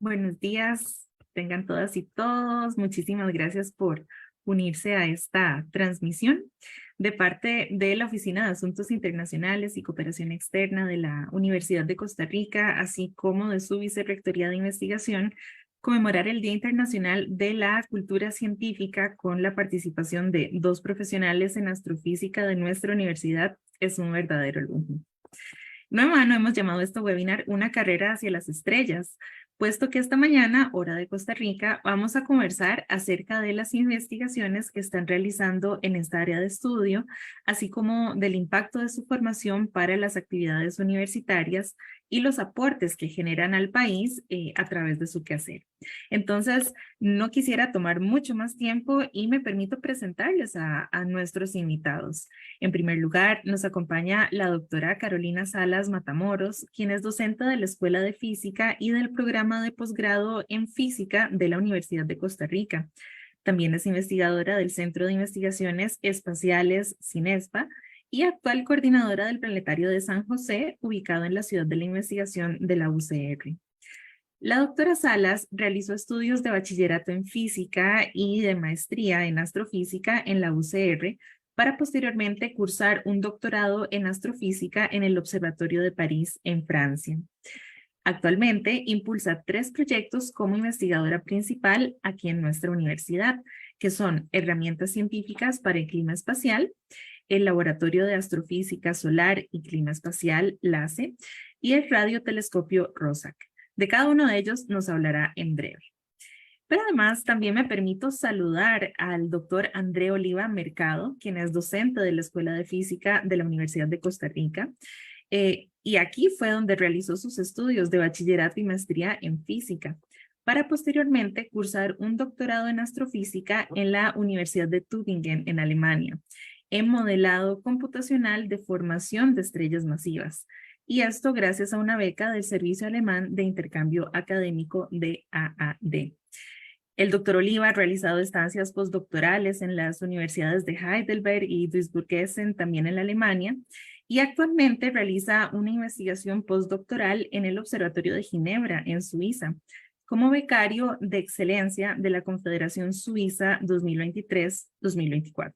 Buenos días, tengan todas y todos. Muchísimas gracias por unirse a esta transmisión de parte de la Oficina de Asuntos Internacionales y Cooperación Externa de la Universidad de Costa Rica, así como de su Vicerrectoría de Investigación, conmemorar el Día Internacional de la Cultura Científica con la participación de 2 profesionales en astrofísica de nuestra universidad. Es un verdadero lujo. No en vano hemos llamado a este webinar Una carrera hacia las estrellas, puesto que esta mañana, hora de Costa Rica, vamos a conversar acerca de las investigaciones que están realizando en esta área de estudio, así como del impacto de su formación para las actividades universitarias y los aportes que generan al país a través de su quehacer. Entonces, no quisiera tomar mucho más tiempo y me permito presentarles a nuestros invitados. En primer lugar, nos acompaña la doctora Carolina Salas Matamoros, quien es docente de la Escuela de Física y del programa de posgrado en Física de la Universidad de Costa Rica. También es investigadora del Centro de Investigaciones Espaciales CINESPA y actual coordinadora del Planetario de San José, ubicado en la Ciudad de la Investigación de la UCR. La doctora Salas realizó estudios de bachillerato en física y de maestría en astrofísica en la UCR, para posteriormente cursar un doctorado en astrofísica en el Observatorio de París, en Francia. Actualmente impulsa 3 proyectos como investigadora principal aquí en nuestra universidad, que son herramientas científicas para el clima espacial, el Laboratorio de Astrofísica Solar y Clima Espacial, LACE, y el radiotelescopio ROSAC. De cada uno de ellos nos hablará en breve. Pero además también me permito saludar al doctor André Oliva Mercado, quien es docente de la Escuela de Física de la Universidad de Costa Rica. Y aquí fue donde realizó sus estudios de bachillerato y maestría en física, para posteriormente cursar un doctorado en astrofísica en la Universidad de Tübingen, en Alemania, en modelado computacional de formación de estrellas masivas. Y esto gracias a una beca del Servicio Alemán de Intercambio Académico de AAD. El doctor Oliva ha realizado estancias postdoctorales en las universidades de Heidelberg y Duisburg-Essen, también en Alemania, y actualmente realiza una investigación postdoctoral en el Observatorio de Ginebra, en Suiza, como becario de excelencia de la Confederación Suiza 2023-2024.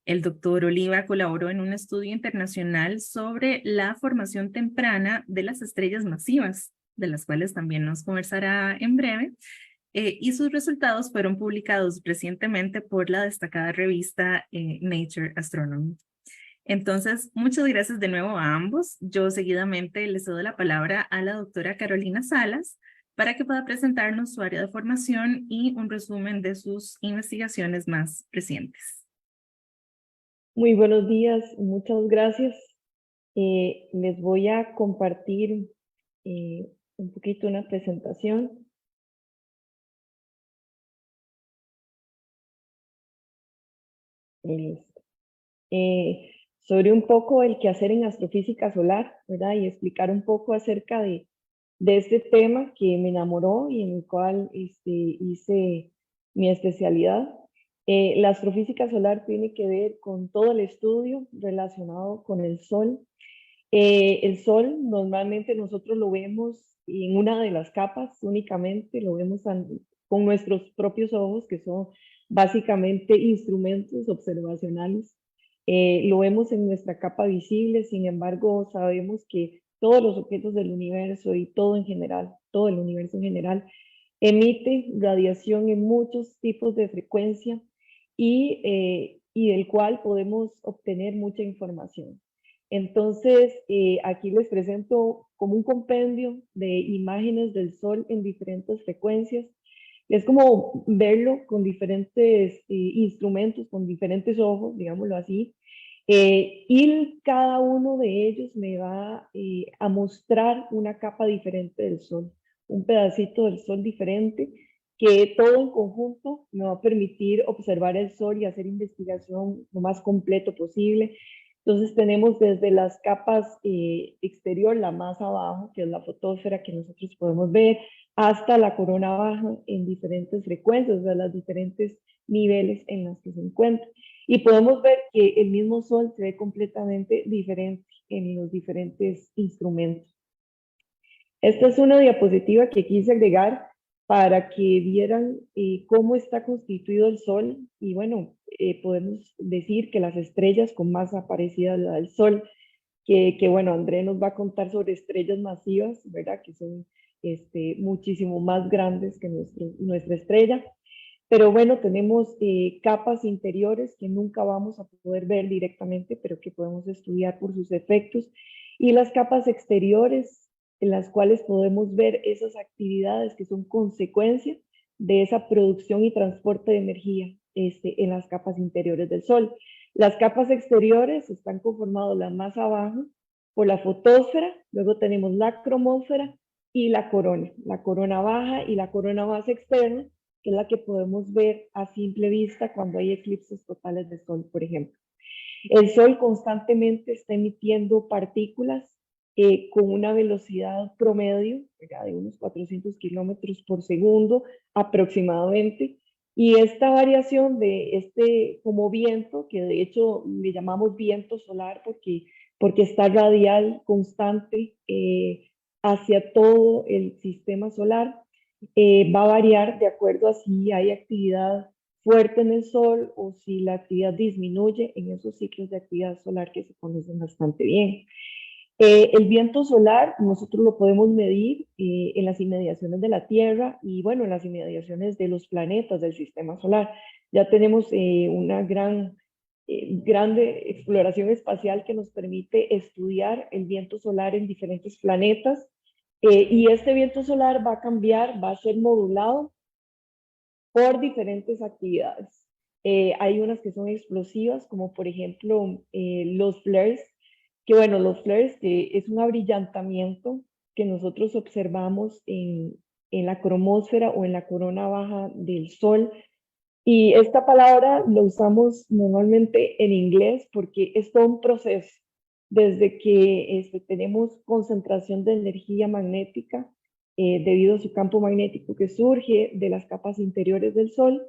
El doctor Oliva colaboró en un estudio internacional sobre la formación temprana de las estrellas masivas, de las cuales también nos conversará en breve, y sus resultados fueron publicados recientemente por la destacada revista Nature Astronomy. Entonces, muchas gracias de nuevo a ambos. Yo seguidamente les doy la palabra a la doctora Carolina Salas para que pueda presentarnos su área de formación y un resumen de sus investigaciones más recientes. Muy buenos días, muchas gracias. Les voy a compartir un poquito una presentación. Listo. Sobre un poco el quehacer en astrofísica solar, ¿verdad? Y explicar un poco acerca de este tema que me enamoró y en el cual hice mi especialidad. La astrofísica solar tiene que ver con todo el estudio relacionado con el Sol. El Sol normalmente nosotros lo vemos en una de las capas únicamente, lo vemos con nuestros propios ojos, que son básicamente instrumentos observacionales. Lo vemos en nuestra capa visible, sin embargo sabemos que todos los objetos del universo y todo en general, todo el universo en general, emite radiación en muchos tipos de frecuencia y del cual podemos obtener mucha información. Entonces, aquí les presento como un compendio de imágenes del Sol en diferentes frecuencias. Es como verlo con diferentes instrumentos, con diferentes ojos, digámoslo así. Y cada uno de ellos me va a mostrar una capa diferente del Sol, un pedacito del Sol diferente, que todo en conjunto me va a permitir observar el Sol y hacer investigación lo más completo posible. Entonces tenemos desde las capas exterior, la más abajo, que es la fotosfera que nosotros podemos ver, hasta la corona baja en diferentes frecuencias, o sea, los diferentes niveles en los que se encuentra. Y podemos ver que el mismo Sol se ve completamente diferente en los diferentes instrumentos. Esta es una diapositiva que quise agregar para que vieran cómo está constituido el Sol. Y bueno, podemos decir que las estrellas con masa parecida a la del Sol, que bueno, André nos va a contar sobre estrellas masivas, ¿verdad? Que son muchísimo más grandes que nuestra estrella. Pero bueno, tenemos capas interiores que nunca vamos a poder ver directamente, pero que podemos estudiar por sus efectos. Y las capas exteriores, en las cuales podemos ver esas actividades que son consecuencia de esa producción y transporte de energía en las capas interiores del Sol. Las capas exteriores están conformadas la más abajo por la fotosfera, luego tenemos la cromósfera y la corona baja y la corona más externa, que es la que podemos ver a simple vista cuando hay eclipses totales de Sol, por ejemplo. El Sol constantemente está emitiendo partículas con una velocidad promedio, ¿verdad?, de unos 400 kilómetros por segundo aproximadamente. Y esta variación de como viento, que de hecho le llamamos viento solar porque está radial constante hacia todo el sistema solar, va a variar de acuerdo a si hay actividad fuerte en el Sol o si la actividad disminuye en esos ciclos de actividad solar que se conocen bastante bien. El viento solar nosotros lo podemos medir en las inmediaciones de la Tierra y bueno, en las inmediaciones de los planetas del sistema solar. Ya tenemos una grande exploración espacial que nos permite estudiar el viento solar en diferentes planetas. Y este viento solar va a cambiar, va a ser modulado por diferentes actividades. Hay unas que son explosivas, como por ejemplo los flares, que bueno, los flares es un abrillantamiento que nosotros observamos en la cromósfera o en la corona baja del Sol. Y esta palabra lo usamos normalmente en inglés porque es todo un proceso. Desde que tenemos concentración de energía magnética debido a su campo magnético que surge de las capas interiores del Sol,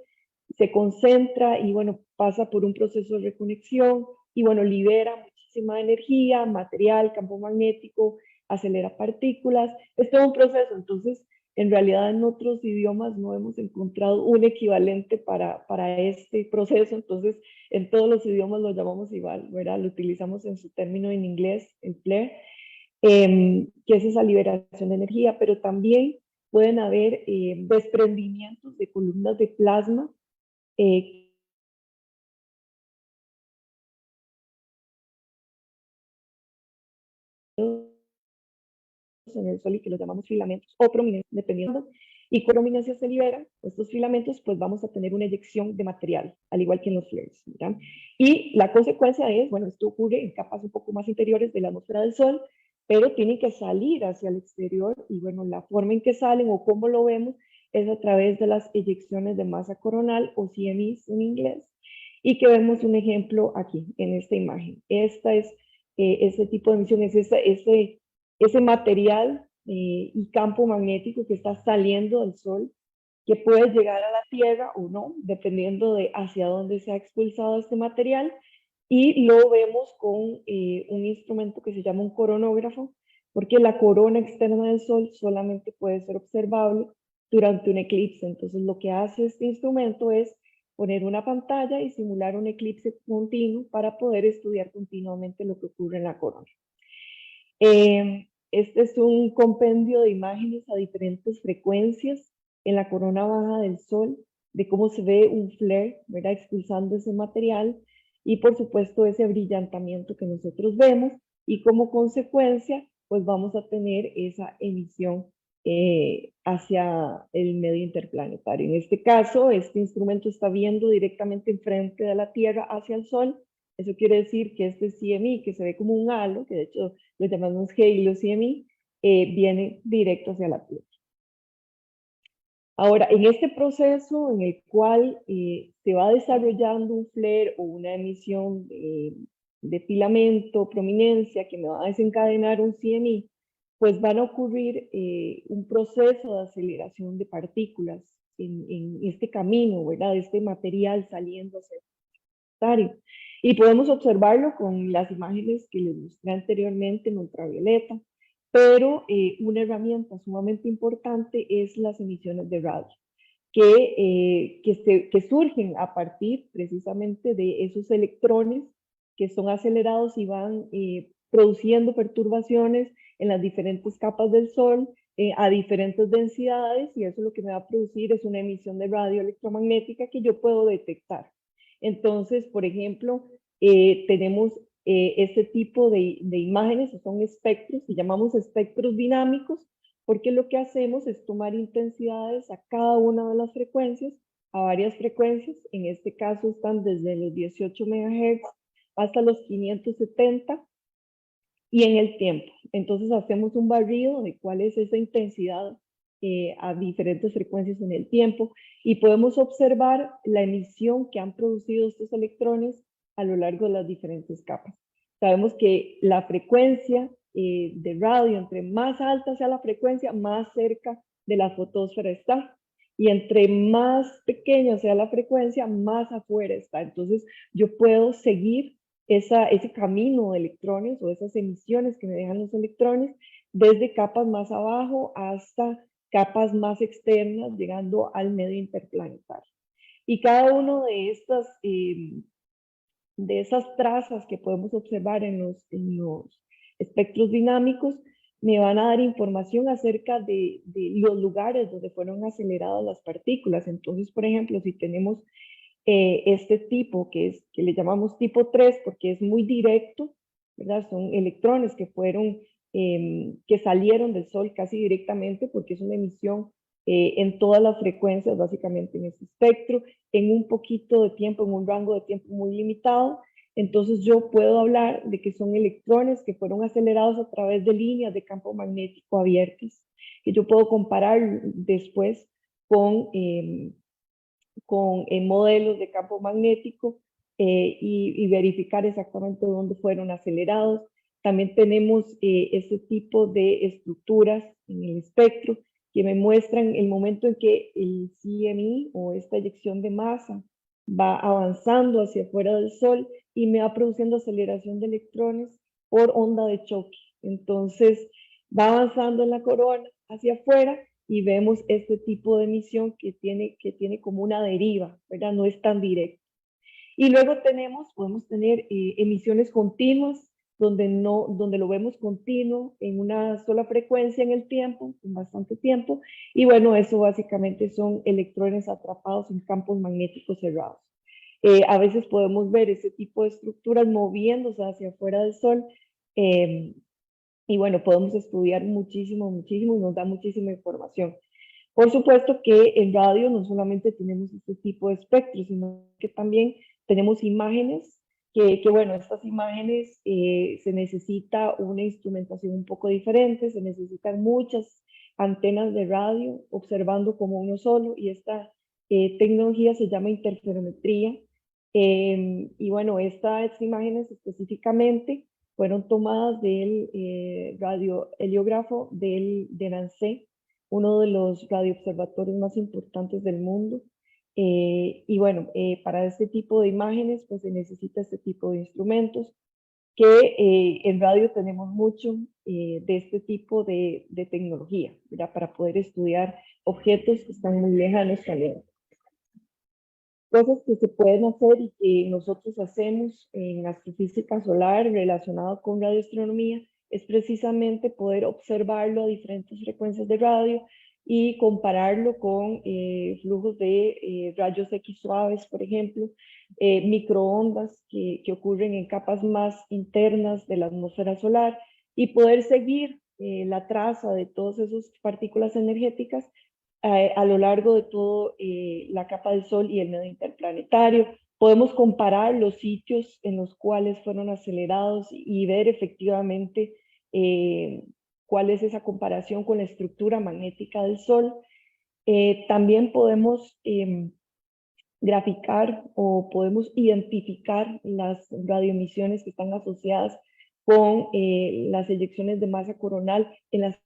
se concentra y bueno, pasa por un proceso de reconexión y bueno, libera muchísima energía, material, campo magnético, acelera partículas, es todo un proceso. Entonces, en realidad en otros idiomas no hemos encontrado un equivalente para este proceso, entonces en todos los idiomas lo llamamos igual, ¿verdad? Lo utilizamos en su término en inglés, el flare, que es esa liberación de energía, pero también pueden haber desprendimientos de columnas de plasma eh, en el Sol y que los llamamos filamentos o prominencias, dependiendo. Y con prominencias se liberan estos filamentos, pues vamos a tener una eyección de material, al igual que en los flares, ¿verdad? Y la consecuencia es, bueno, esto ocurre en capas un poco más interiores de la atmósfera del Sol, pero tienen que salir hacia el exterior y bueno, la forma en que salen o cómo lo vemos es a través de las eyecciones de masa coronal o CMEs en inglés, y que vemos un ejemplo aquí en esta imagen. Esta es ese tipo de emisión, es ese material y campo magnético que está saliendo del Sol, que puede llegar a la Tierra o no, dependiendo de hacia dónde se ha expulsado este material, y lo vemos con un instrumento que se llama un coronógrafo, porque la corona externa del Sol solamente puede ser observable durante un eclipse. Entonces lo que hace este instrumento es poner una pantalla y simular un eclipse continuo para poder estudiar continuamente lo que ocurre en la corona. Este es un compendio de imágenes a diferentes frecuencias en la corona baja del Sol, de cómo se ve un flare, ¿verdad?, expulsando ese material y por supuesto ese brillantamiento que nosotros vemos, y como consecuencia pues vamos a tener esa emisión hacia el medio interplanetario. En este caso, este instrumento está viendo directamente enfrente de la Tierra hacia el Sol. Eso quiere decir que este CME, que se ve como un halo, que de hecho lo llamamos Halo CME, viene directo hacia la Tierra. Ahora, en este proceso en el cual se va desarrollando un flare o una emisión de filamento, prominencia, que me va a desencadenar un CME, pues van a ocurrir un proceso de aceleración de partículas en este camino, ¿verdad?, de este material saliendo hacia el planetario. Y podemos observarlo con las imágenes que les mostré anteriormente en ultravioleta. pero una herramienta sumamente importante es las emisiones de radio, que surgen a partir precisamente de esos electrones que son acelerados y van produciendo perturbaciones en las diferentes capas del Sol a diferentes densidades, y eso lo que me va a producir es una emisión de radio electromagnética que yo puedo detectar. Entonces, por ejemplo, tenemos este tipo de imágenes, son espectros, que llamamos espectros dinámicos, porque lo que hacemos es tomar intensidades a cada una de las frecuencias, a varias frecuencias, en este caso están desde los 18 MHz hasta los 570, y en el tiempo. Entonces hacemos un barrido de cuál es esa intensidad a diferentes frecuencias en el tiempo, y podemos observar la emisión que han producido estos electrones a lo largo de las diferentes capas. Sabemos que la frecuencia de radio, entre más alta sea la frecuencia, más cerca de la fotosfera está. Y entre más pequeña sea la frecuencia, más afuera está. Entonces yo puedo seguir ese camino de electrones o esas emisiones que me dejan los electrones desde capas más abajo hasta capas más externas, llegando al medio interplanetario. Y cada uno de esas trazas que podemos observar en los espectros dinámicos me van a dar información acerca de los lugares donde fueron aceleradas las partículas. Entonces, por ejemplo, si tenemos este tipo, que le llamamos tipo 3 porque es muy directo, ¿verdad? Son electrones que que salieron del Sol casi directamente, porque es una emisión en todas las frecuencias, básicamente en ese espectro, en un poquito de tiempo, en un rango de tiempo muy limitado. Entonces yo puedo hablar de que son electrones que fueron acelerados a través de líneas de campo magnético abiertas, que yo puedo comparar después con modelos de campo magnético y verificar exactamente dónde fueron acelerados. También tenemos este tipo de estructuras en el espectro que me muestran el momento en que el CME o esta eyección de masa va avanzando hacia afuera del Sol y me va produciendo aceleración de electrones por onda de choque. Entonces va avanzando en la corona hacia afuera y vemos este tipo de emisión que tiene como una deriva, ¿verdad? No es tan directo. Y luego podemos tener emisiones continuas, donde lo vemos continuo en una sola frecuencia en el tiempo, con bastante tiempo, y bueno, eso básicamente son electrones atrapados en campos magnéticos cerrados. A veces podemos ver ese tipo de estructuras moviéndose hacia afuera del Sol, y bueno, podemos estudiar muchísimo, muchísimo, y nos da muchísima información. Por supuesto que en radio no solamente tenemos este tipo de espectros, sino que también tenemos imágenes, bueno, estas imágenes se necesita una instrumentación un poco diferente, se necesitan muchas antenas de radio observando como uno solo, y esta tecnología se llama interferometría. Y bueno, estas imágenes específicamente fueron tomadas del radioheliógrafo de Nancy, uno de los radioobservatorios más importantes del mundo. Y bueno, para este tipo de imágenes, pues se necesita este tipo de instrumentos, que en radio tenemos mucho de este tipo de tecnología, ¿verdad? Para poder estudiar objetos que están muy lejanos también. Cosas que se pueden hacer y que nosotros hacemos en astrofísica solar relacionado con radioastronomía es precisamente poder observarlo a diferentes frecuencias de radio y compararlo con flujos de rayos X suaves, por ejemplo, microondas que ocurren en capas más internas de la atmósfera solar, y poder seguir la traza de todas esas partículas energéticas a lo largo de toda la capa del Sol y el medio interplanetario. Podemos comparar los sitios en los cuales fueron acelerados y ver efectivamente cuál es esa comparación con la estructura magnética del Sol. También podemos graficar o podemos identificar las radioemisiones que están asociadas con las eyecciones de masa coronal en las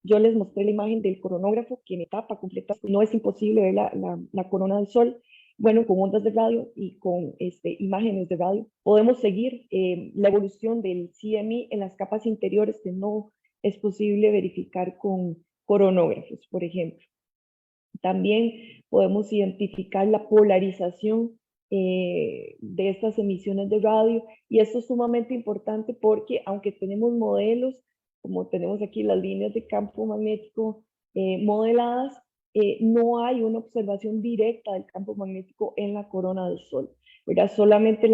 Yo les mostré la imagen del coronógrafo que me tapa completa. No es imposible ver la corona del Sol, bueno, con ondas de radio y con imágenes de radio, podemos seguir la evolución del CME en las capas interiores que no es posible verificar con coronógrafos, por ejemplo. También podemos identificar la polarización de estas emisiones de radio, y esto es sumamente importante porque aunque tenemos modelos, como tenemos aquí las líneas de campo magnético modeladas, no hay una observación directa del campo magnético en la corona del Sol, ¿verdad? Solamente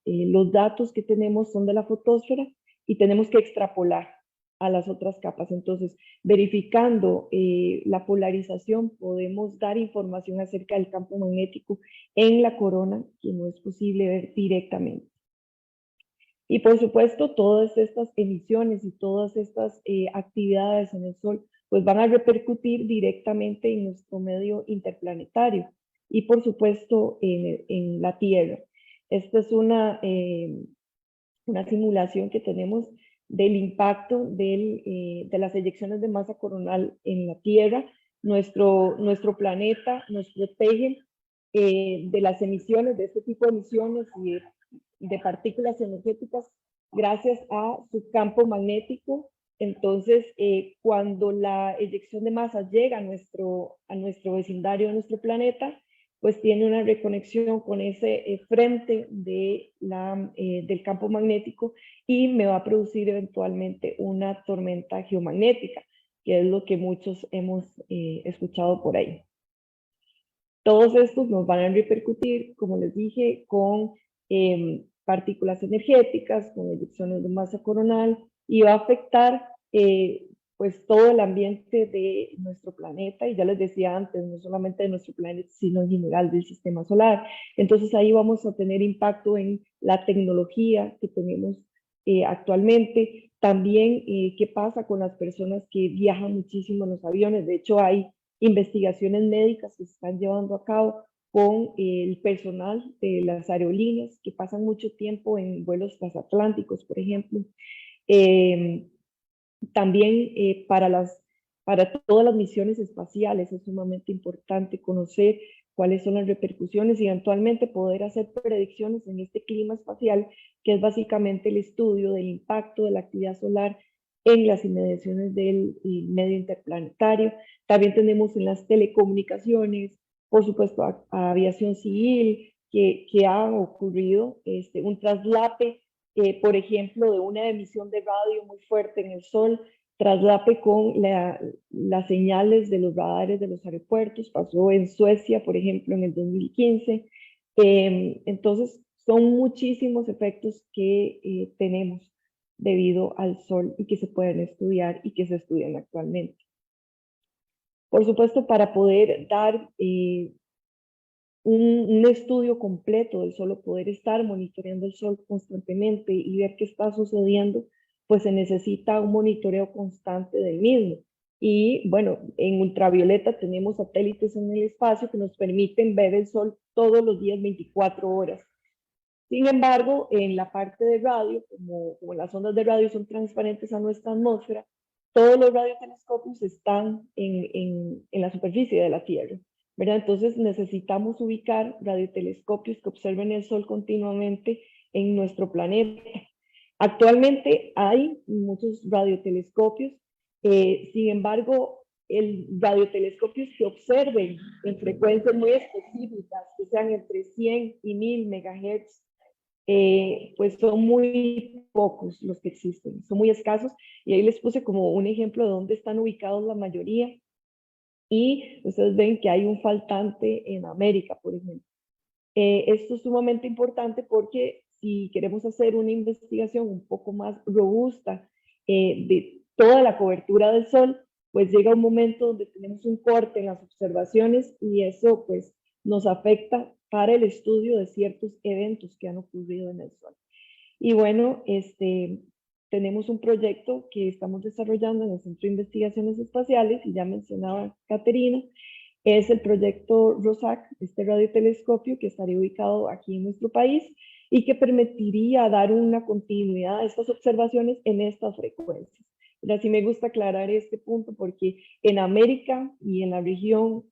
los datos que tenemos son de la fotosfera y tenemos que extrapolar a las otras capas. Entonces, verificando la polarización, podemos dar información acerca del campo magnético en la corona que no es posible ver directamente. Y por supuesto, todas estas emisiones y todas estas actividades en el Sol pues van a repercutir directamente en nuestro medio interplanetario y por supuesto en la Tierra. Esta es una simulación que tenemos del impacto de las eyecciones de masa coronal en la Tierra. Nuestro planeta nos protege de las emisiones, de este tipo de emisiones y de partículas energéticas gracias a su campo magnético. Entonces, cuando la eyección de masa llega a nuestro vecindario, a nuestro planeta, pues tiene una reconexión con ese frente del campo magnético y me va a producir eventualmente una tormenta geomagnética, que es lo que muchos hemos escuchado por ahí. Todos estos nos van a repercutir, como les dije, con partículas energéticas, con eyecciones de masa coronal, y va a afectar pues todo el ambiente de nuestro planeta, y ya les decía antes, no solamente de nuestro planeta, sino en general del sistema solar. Entonces ahí vamos a tener impacto en la tecnología que tenemos actualmente. También qué pasa con las personas que viajan muchísimo en los aviones. De hecho, hay investigaciones médicas que se están llevando a cabo con el personal de las aerolíneas que pasan mucho tiempo en vuelos transatlánticos, por ejemplo. También para todas las misiones espaciales es sumamente importante conocer cuáles son las repercusiones y eventualmente poder hacer predicciones en este clima espacial, que es básicamente el estudio del impacto de la actividad solar en las inmediaciones del medio interplanetario. También tenemos en las telecomunicaciones, por supuesto, a aviación civil, que ha ocurrido un traslape, por ejemplo, de una emisión de radio muy fuerte en el Sol, traslape con las señales de los radares de los aeropuertos. Pasó en Suecia, por ejemplo, en el 2015. Entonces, son muchísimos efectos que tenemos debido al Sol y que se pueden estudiar y que se estudian actualmente. Por supuesto, para poder dar un estudio completo del Sol, poder estar monitoreando el Sol constantemente y ver qué está sucediendo, pues se necesita un monitoreo constante del mismo. Y bueno, en ultravioleta tenemos satélites en el espacio que nos permiten ver el Sol todos los días 24 horas. Sin embargo, en la parte de radio, como las ondas de radio son transparentes a nuestra atmósfera, todos los radiotelescopios están en la superficie de la Tierra, ¿verdad? Entonces necesitamos ubicar radiotelescopios que observen el Sol continuamente en nuestro planeta. Actualmente hay muchos radiotelescopios, sin embargo, radiotelescopios que observen en frecuencias muy específicas, que sean entre 100 y 1000 MHz, pues son muy pocos los que existen, son muy escasos, y ahí les puse como un ejemplo de dónde están ubicados la mayoría, y ustedes ven que hay un faltante en América, por ejemplo. Esto es sumamente importante porque si queremos hacer una investigación un poco más robusta de toda la cobertura del Sol, pues llega un momento donde tenemos un corte en las observaciones y eso pues nos afecta para el estudio de ciertos eventos que han ocurrido en el Sol. Y bueno, tenemos un proyecto que estamos desarrollando en el Centro de Investigaciones Espaciales, y ya mencionaba Caterina, es el proyecto ROSAC, este radiotelescopio que estaría ubicado aquí en nuestro país y que permitiría dar una continuidad a estas observaciones en estas frecuencias. Pero sí me gusta aclarar este punto porque en América y en la región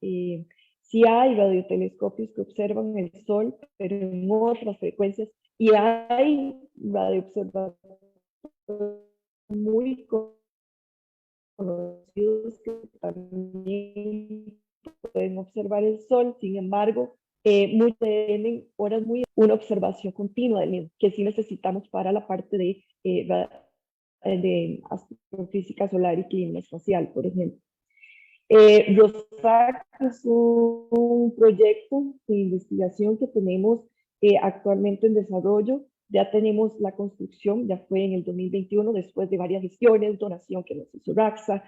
Sí hay radiotelescopios que observan el Sol, pero en otras frecuencias, y hay radioobservatorios muy conocidos que también pueden observar el Sol. Sin embargo, muchos tienen horas muy, una observación continua del mismo, que sí necesitamos para la parte de astrofísica solar y clima espacial, por ejemplo. ROSAC es un proyecto de investigación que tenemos actualmente en desarrollo. Ya tenemos la construcción, ya fue en el 2021, después de varias gestiones, donación que nos hizo RAXA,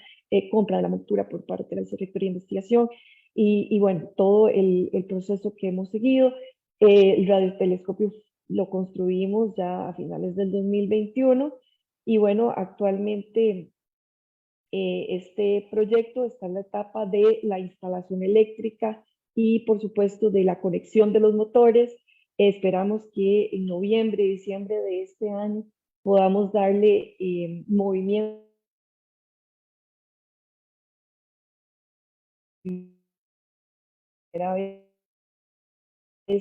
compra de la montura por parte de la Secretaría de Investigación, y bueno, todo el proceso que hemos seguido. El radiotelescopio lo construimos ya a finales del 2021, y bueno, actualmente este proyecto está en la etapa de la instalación eléctrica y, por supuesto, de la conexión de los motores. Esperamos que en noviembre, diciembre de este año podamos darle movimiento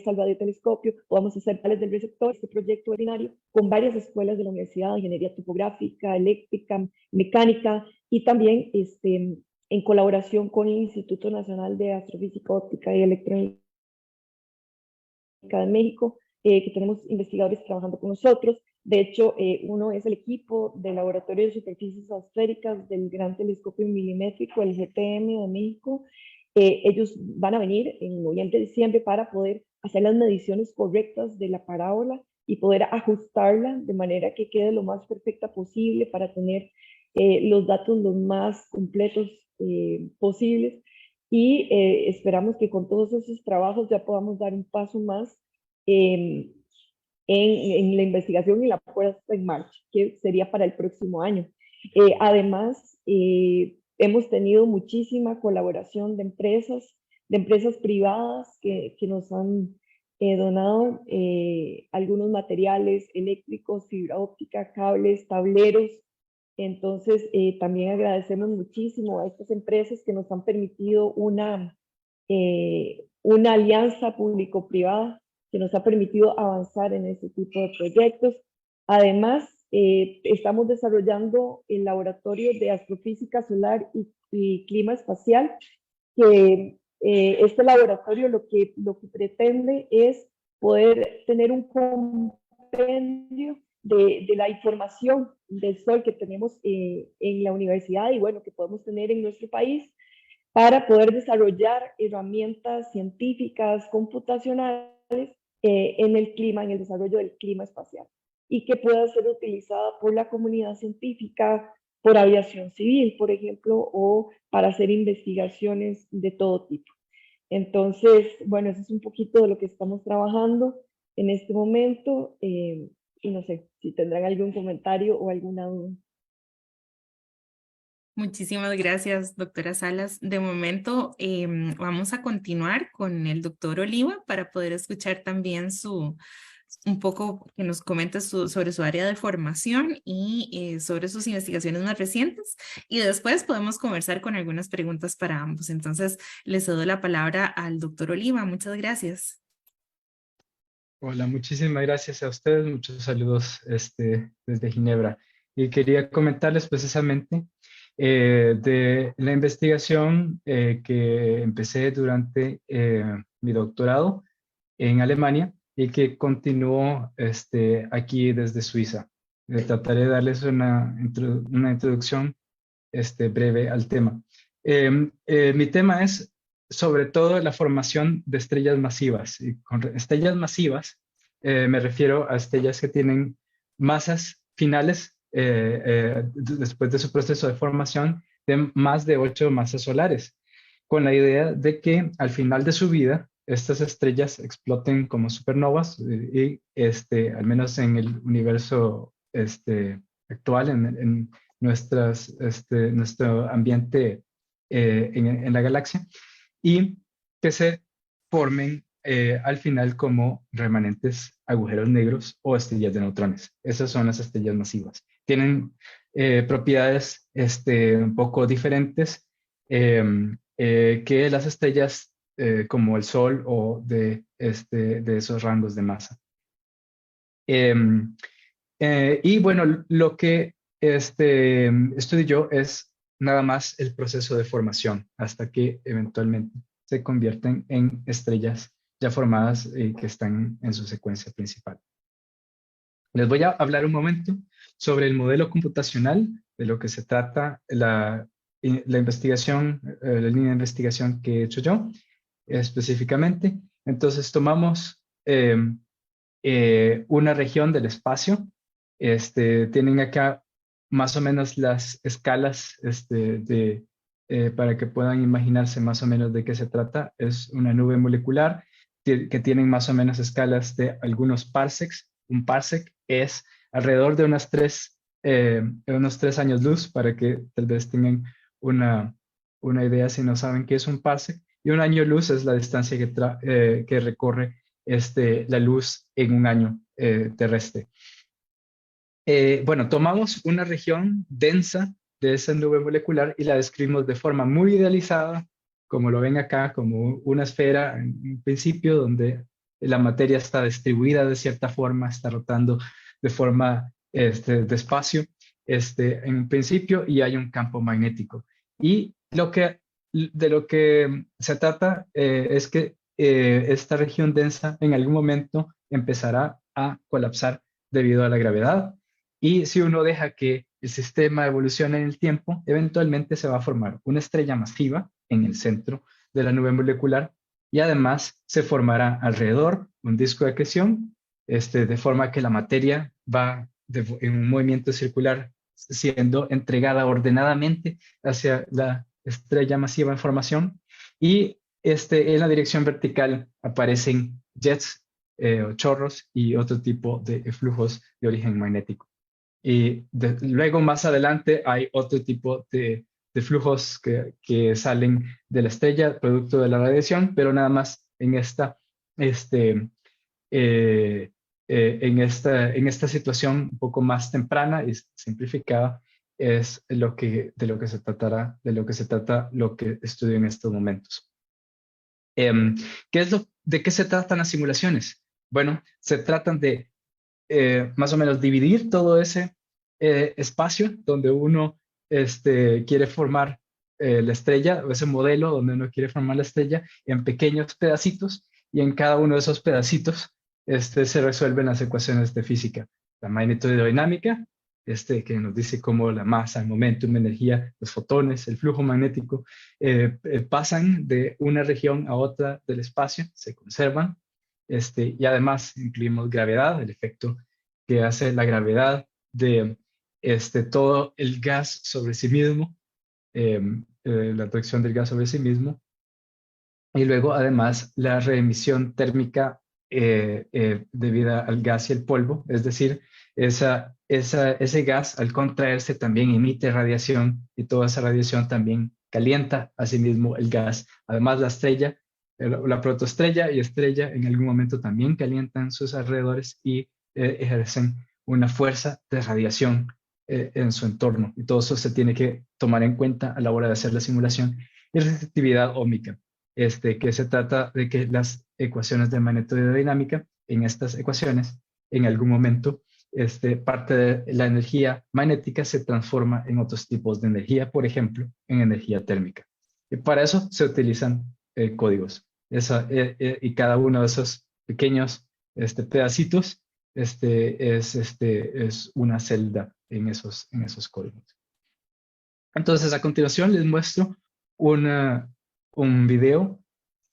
al radiotelescopio, podamos hacer tales del receptor, este proyecto ordinario, con varias escuelas de la Universidad, Ingeniería Topográfica, Eléctrica, Mecánica, y también en colaboración con el Instituto Nacional de Astrofísica Óptica y Electrónica de México, que tenemos investigadores trabajando con nosotros. De hecho, uno es el equipo del Laboratorio de Superficies Esféricas del Gran Telescopio Milimétrico, el GTM de México. Ellos van a venir en noviembre, diciembre para poder hacer las mediciones correctas de la parábola y poder ajustarla de manera que quede lo más perfecta posible para tener los datos los más completos posibles. Y esperamos que con todos esos trabajos ya podamos dar un paso más en la investigación y la puesta en marcha, que sería para el próximo año. Además, hemos tenido muchísima colaboración de empresas privadas que nos han donado algunos materiales eléctricos, fibra óptica, cables, tableros. Entonces, también agradecemos muchísimo a estas empresas que nos han permitido una alianza público-privada que nos ha permitido avanzar en este tipo de proyectos. Además, estamos desarrollando el laboratorio de astrofísica solar y clima espacial, que este laboratorio lo que pretende es poder tener un compendio de la información del Sol que tenemos en la universidad y bueno, que podemos tener en nuestro país para poder desarrollar herramientas científicas, computacionales en el clima, en el desarrollo del clima espacial, y que pueda ser utilizada por la comunidad científica, por aviación civil, por ejemplo, o para hacer investigaciones de todo tipo. Entonces, bueno, eso es un poquito de lo que estamos trabajando en este momento, y no sé si tendrán algún comentario o alguna duda. Muchísimas gracias, doctora Salas. De momento, vamos a continuar con el doctor Oliva para poder escuchar también un poco que nos comente sobre su área de formación y sobre sus investigaciones más recientes. Y después podemos conversar con algunas preguntas para ambos. Entonces, le cedo la palabra al doctor Oliva. Muchas gracias. Hola, muchísimas gracias a ustedes. Muchos saludos desde Ginebra. Y quería comentarles precisamente de la investigación que empecé durante mi doctorado en Alemania y que continúo aquí desde Suiza. Trataré de darles una introducción breve al tema. Mi tema es sobre todo la formación de estrellas masivas. Y con estrellas masivas me refiero a estrellas que tienen masas finales después de su proceso de formación de más de 8 masas solares, con la idea de que al final de su vida estas estrellas exploten como supernovas y al menos en el universo actual, en nuestro ambiente en la galaxia, y que se formen al final como remanentes agujeros negros o estrellas de neutrones. Esas son las estrellas masivas. Tienen propiedades un poco diferentes que las estrellas como el Sol o de esos rangos de masa. Y bueno, lo que estudio yo es nada más el proceso de formación hasta que eventualmente se convierten en estrellas ya formadas que están en su secuencia principal. Les voy a hablar un momento sobre el modelo computacional de lo que se trata la investigación, la línea de investigación que he hecho yo específicamente. Entonces tomamos una región del espacio. Tienen acá más o menos las escalas para que puedan imaginarse más o menos de qué se trata. Es una nube molecular que tienen más o menos escalas de algunos parsecs. Un parsec es alrededor de unos 3 años luz, para que tal vez tengan una idea si no saben qué es un parsec. Y un año luz es la distancia que recorre la luz en un año terrestre. Bueno, tomamos una región densa de esa nube molecular y la describimos de forma muy idealizada, como lo ven acá, como una esfera en un principio donde la materia está distribuida de cierta forma, está rotando de forma despacio en un principio, y hay un campo magnético. Y de lo que se trata es que esta región densa en algún momento empezará a colapsar debido a la gravedad, y si uno deja que el sistema evolucione en el tiempo, eventualmente se va a formar una estrella masiva en el centro de la nube molecular, y además se formará alrededor un disco de acreción, de forma que la materia va en un movimiento circular siendo entregada ordenadamente hacia la estrella masiva en formación, y en la dirección vertical aparecen jets o chorros y otro tipo de flujos de origen magnético. Y luego más adelante hay otro tipo de flujos que salen de la estrella, producto de la radiación, pero nada más en esta situación un poco más temprana y simplificada es de lo que se trata lo que estudio en estos momentos. ¿De qué se tratan las simulaciones? Bueno, se tratan de más o menos dividir todo ese espacio donde uno quiere formar la estrella, o ese modelo donde uno quiere formar la estrella, en pequeños pedacitos, y en cada uno de esos pedacitos se resuelven las ecuaciones de física. La magnetodinámica, que nos dice cómo la masa, el momentum, la energía, los fotones, el flujo magnético pasan de una región a otra del espacio, se conservan. Y además incluimos gravedad, el efecto que hace la gravedad de todo el gas sobre sí mismo, la atracción del gas sobre sí mismo, y luego además la reemisión térmica debida al gas y el polvo, es decir, ese gas al contraerse también emite radiación, y toda esa radiación también calienta a sí mismo el gas. Además, la estrella, la protoestrella y estrella en algún momento también calientan sus alrededores y ejercen una fuerza de radiación en su entorno. Y todo eso se tiene que tomar en cuenta a la hora de hacer la simulación. Y resistitividad óhmica, que se trata de que las ecuaciones de magnetodinámica, en estas ecuaciones, en algún momento, parte de la energía magnética se transforma en otros tipos de energía, por ejemplo, en energía térmica. Y para eso se utilizan códigos. Y cada uno de esos pequeños pedacitos es una celda en esos códigos. Entonces, a continuación les muestro un video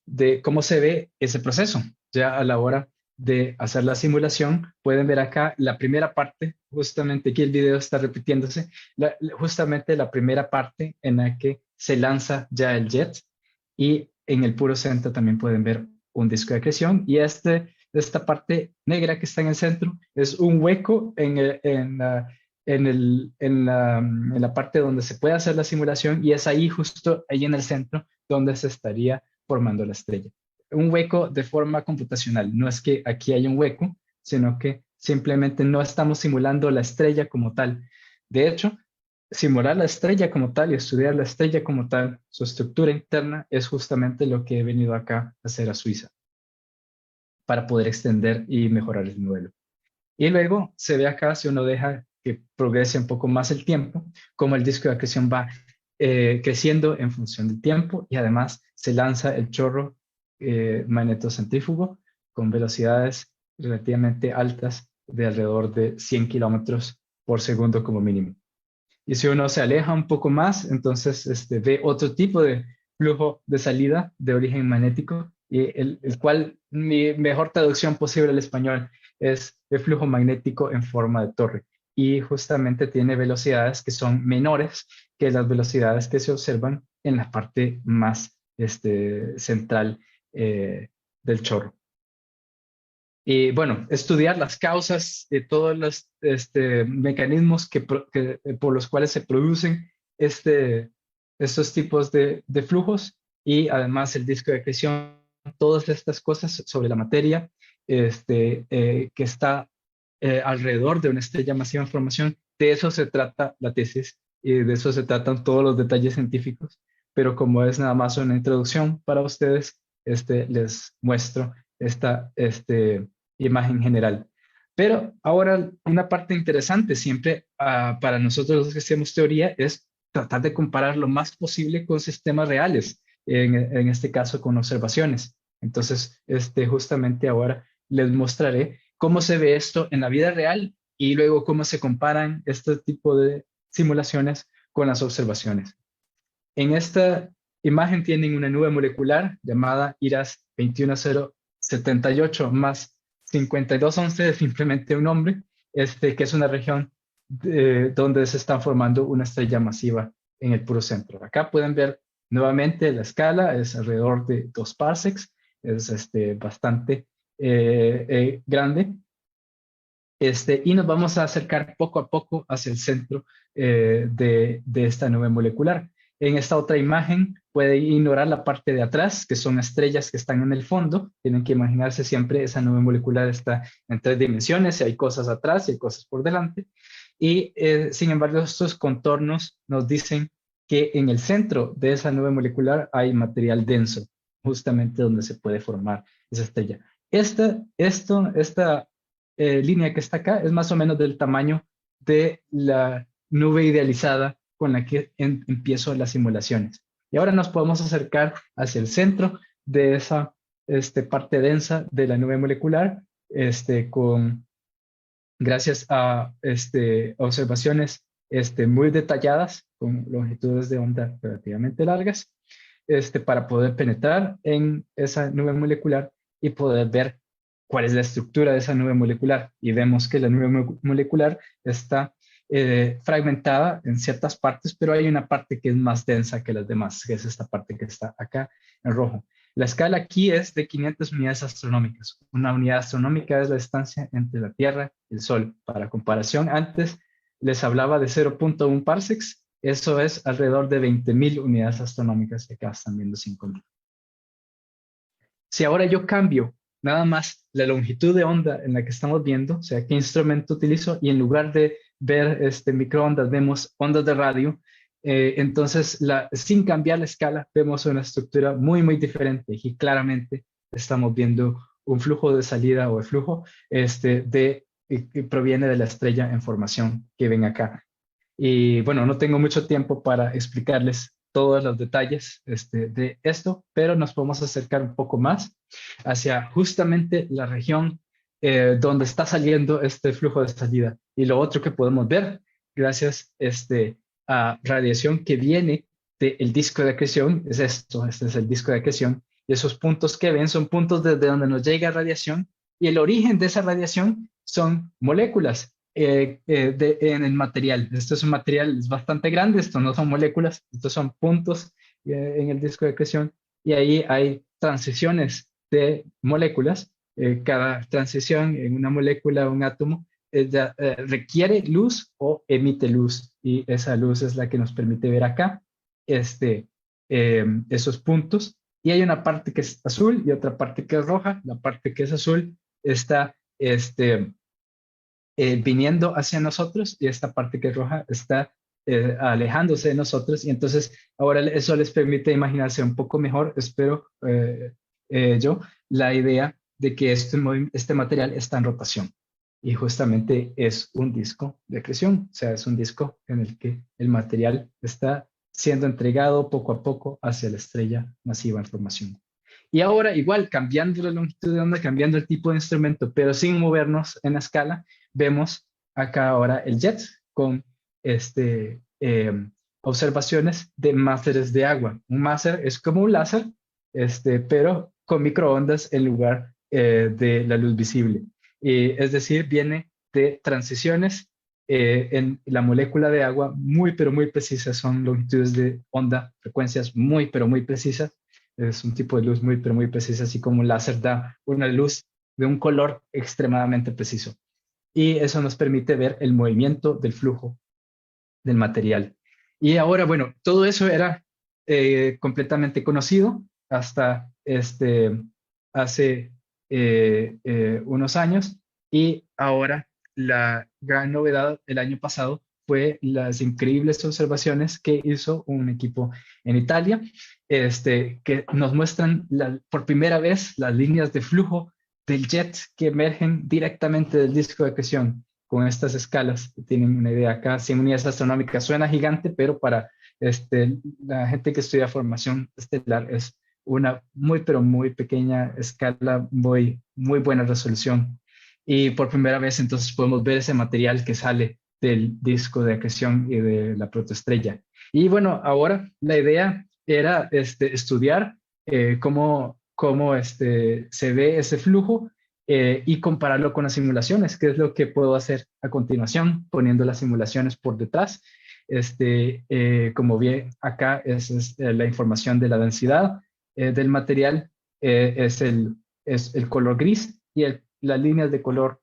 de cómo se ve ese proceso. Ya a la hora de hacer la simulación, pueden ver acá la primera parte, justamente aquí el video está repitiéndose, justamente la primera parte en la que se lanza ya el jet, y en el puro centro también pueden ver un disco de acreción, y esta parte negra que está en el centro es un hueco en la parte donde se puede hacer la simulación, y es ahí, justo ahí en el centro, donde se estaría formando la estrella. Un hueco de forma computacional. No es que aquí haya un hueco, sino que simplemente no estamos simulando la estrella como tal. De hecho, simular la estrella como tal y estudiar la estrella como tal, su estructura interna, es justamente lo que he venido acá a hacer a Suiza para poder extender y mejorar el modelo. Y luego se ve acá, si uno deja que progrese un poco más el tiempo, como el disco de acreción va creciendo en función del tiempo y además se lanza el chorro magnetocentrífugo con velocidades relativamente altas de alrededor de 100 kilómetros por segundo como mínimo. Y si uno se aleja un poco más, entonces ve otro tipo de flujo de salida de origen magnético, y el cual mi mejor traducción posible al español es el flujo magnético en forma de torre. Y justamente tiene velocidades que son menores que las velocidades que se observan en la parte más central del chorro. Y bueno, estudiar las causas de todos los mecanismos por los cuales se producen estos tipos de flujos, y además el disco de acreción, todas estas cosas sobre la materia que está alrededor de una estrella masiva en formación. De eso se trata la tesis y de eso se tratan todos los detalles científicos, pero como es nada más una introducción para ustedes, les muestro esta imagen general. Pero ahora una parte interesante siempre para nosotros los que hacemos teoría es tratar de comparar lo más posible con sistemas reales, en este caso con observaciones. Entonces, justamente ahora les mostraré cómo se ve esto en la vida real y luego cómo se comparan este tipo de simulaciones con las observaciones. En esta imagen tienen una nube molecular llamada IRAS 21078 más 5211, es simplemente un nombre, que es una región donde se está formando una estrella masiva en el puro centro. Acá pueden ver nuevamente la escala, es alrededor de 2 parsecs, es bastante grande. Y nos vamos a acercar poco a poco hacia el centro de esta nube molecular. En esta otra imagen puede ignorar la parte de atrás, que son estrellas que están en el fondo. Tienen que imaginarse siempre esa nube molecular está en 3 dimensiones, y hay cosas atrás y hay cosas por delante. Y sin embargo, estos contornos nos dicen que en el centro de esa nube molecular hay material denso, justamente donde se puede formar esa estrella. Esta línea que está acá es más o menos del tamaño de la nube idealizada con la que empiezo las simulaciones. Y ahora nos podemos acercar hacia el centro de esa parte densa de la nube molecular, gracias a observaciones muy detalladas con longitudes de onda relativamente largas, para poder penetrar en esa nube molecular y poder ver cuál es la estructura de esa nube molecular. Y vemos que la nube molecular está fragmentada en ciertas partes, pero hay una parte que es más densa que las demás, que es esta parte que está acá en rojo. La escala aquí es de 500 unidades astronómicas. Una unidad astronómica es la distancia entre la Tierra y el Sol. Para comparación, antes les hablaba de 0.1 parsecs. Eso es alrededor de 20.000 unidades astronómicas, que acá están viendo 5.000. Si ahora yo cambio nada más la longitud de onda en la que estamos viendo, o sea, qué instrumento utilizo, y en lugar de ver microondas, vemos ondas de radio, entonces sin cambiar la escala, vemos una estructura muy, muy diferente, y claramente estamos viendo un flujo de salida o de flujo que proviene de la estrella en formación que ven acá. Y bueno, no tengo mucho tiempo para explicarles todos los detalles de esto, pero nos podemos acercar un poco más hacia justamente la región donde está saliendo este flujo de salida. Y lo otro que podemos ver, gracias a radiación que viene del disco de acreción, es esto, este es el disco de acreción, y esos puntos que ven son puntos desde donde nos llega radiación, y el origen de esa radiación son moléculas en el material. Esto es un material bastante grande, esto no son moléculas, estos son puntos en el disco de acreción, y ahí hay transiciones de moléculas. Cada transición en una molécula o un átomo requiere luz o emite luz, y esa luz es la que nos permite ver acá esos puntos. Y hay una parte que es azul y otra parte que es roja. La parte que es azul está viniendo hacia nosotros, y esta parte que es roja está alejándose de nosotros, y entonces ahora eso les permite imaginarse un poco mejor, espero yo, la idea de que este material está en rotación. Y justamente es un disco de acreción, o sea, es un disco en el que el material está siendo entregado poco a poco hacia la estrella masiva en formación. Y ahora, igual, cambiando la longitud de onda, cambiando el tipo de instrumento, pero sin movernos en la escala, vemos acá ahora el jet con observaciones de máseres de agua. Un máser es como un láser, pero con microondas en lugar de la luz visible. Es decir, viene de transiciones en la molécula de agua muy, pero muy precisas. Son longitudes de onda, frecuencias muy, pero muy precisas. Es un tipo de luz muy, pero muy precisa, así como un láser da una luz de un color extremadamente preciso. Y eso nos permite ver el movimiento del flujo del material. Y ahora, bueno, todo eso era completamente conocido hasta hace unos años, y ahora la gran novedad el año pasado fue las increíbles observaciones que hizo un equipo en Italia, que nos muestran por primera vez las líneas de flujo del jet que emergen directamente del disco de acreción con estas escalas. Tienen una idea acá, 100 unidades astronómicas suena gigante, pero para la gente que estudia formación estelar es una muy, pero muy pequeña escala, muy, muy buena resolución. Y por primera vez entonces podemos ver ese material que sale del disco de acreción y de la protoestrella. Y bueno, ahora la idea era estudiar cómo se ve ese flujo y compararlo con las simulaciones, que es lo que puedo hacer a continuación, poniendo las simulaciones por detrás. Como bien acá es la información de la densidad del material, es el color gris, y las líneas de color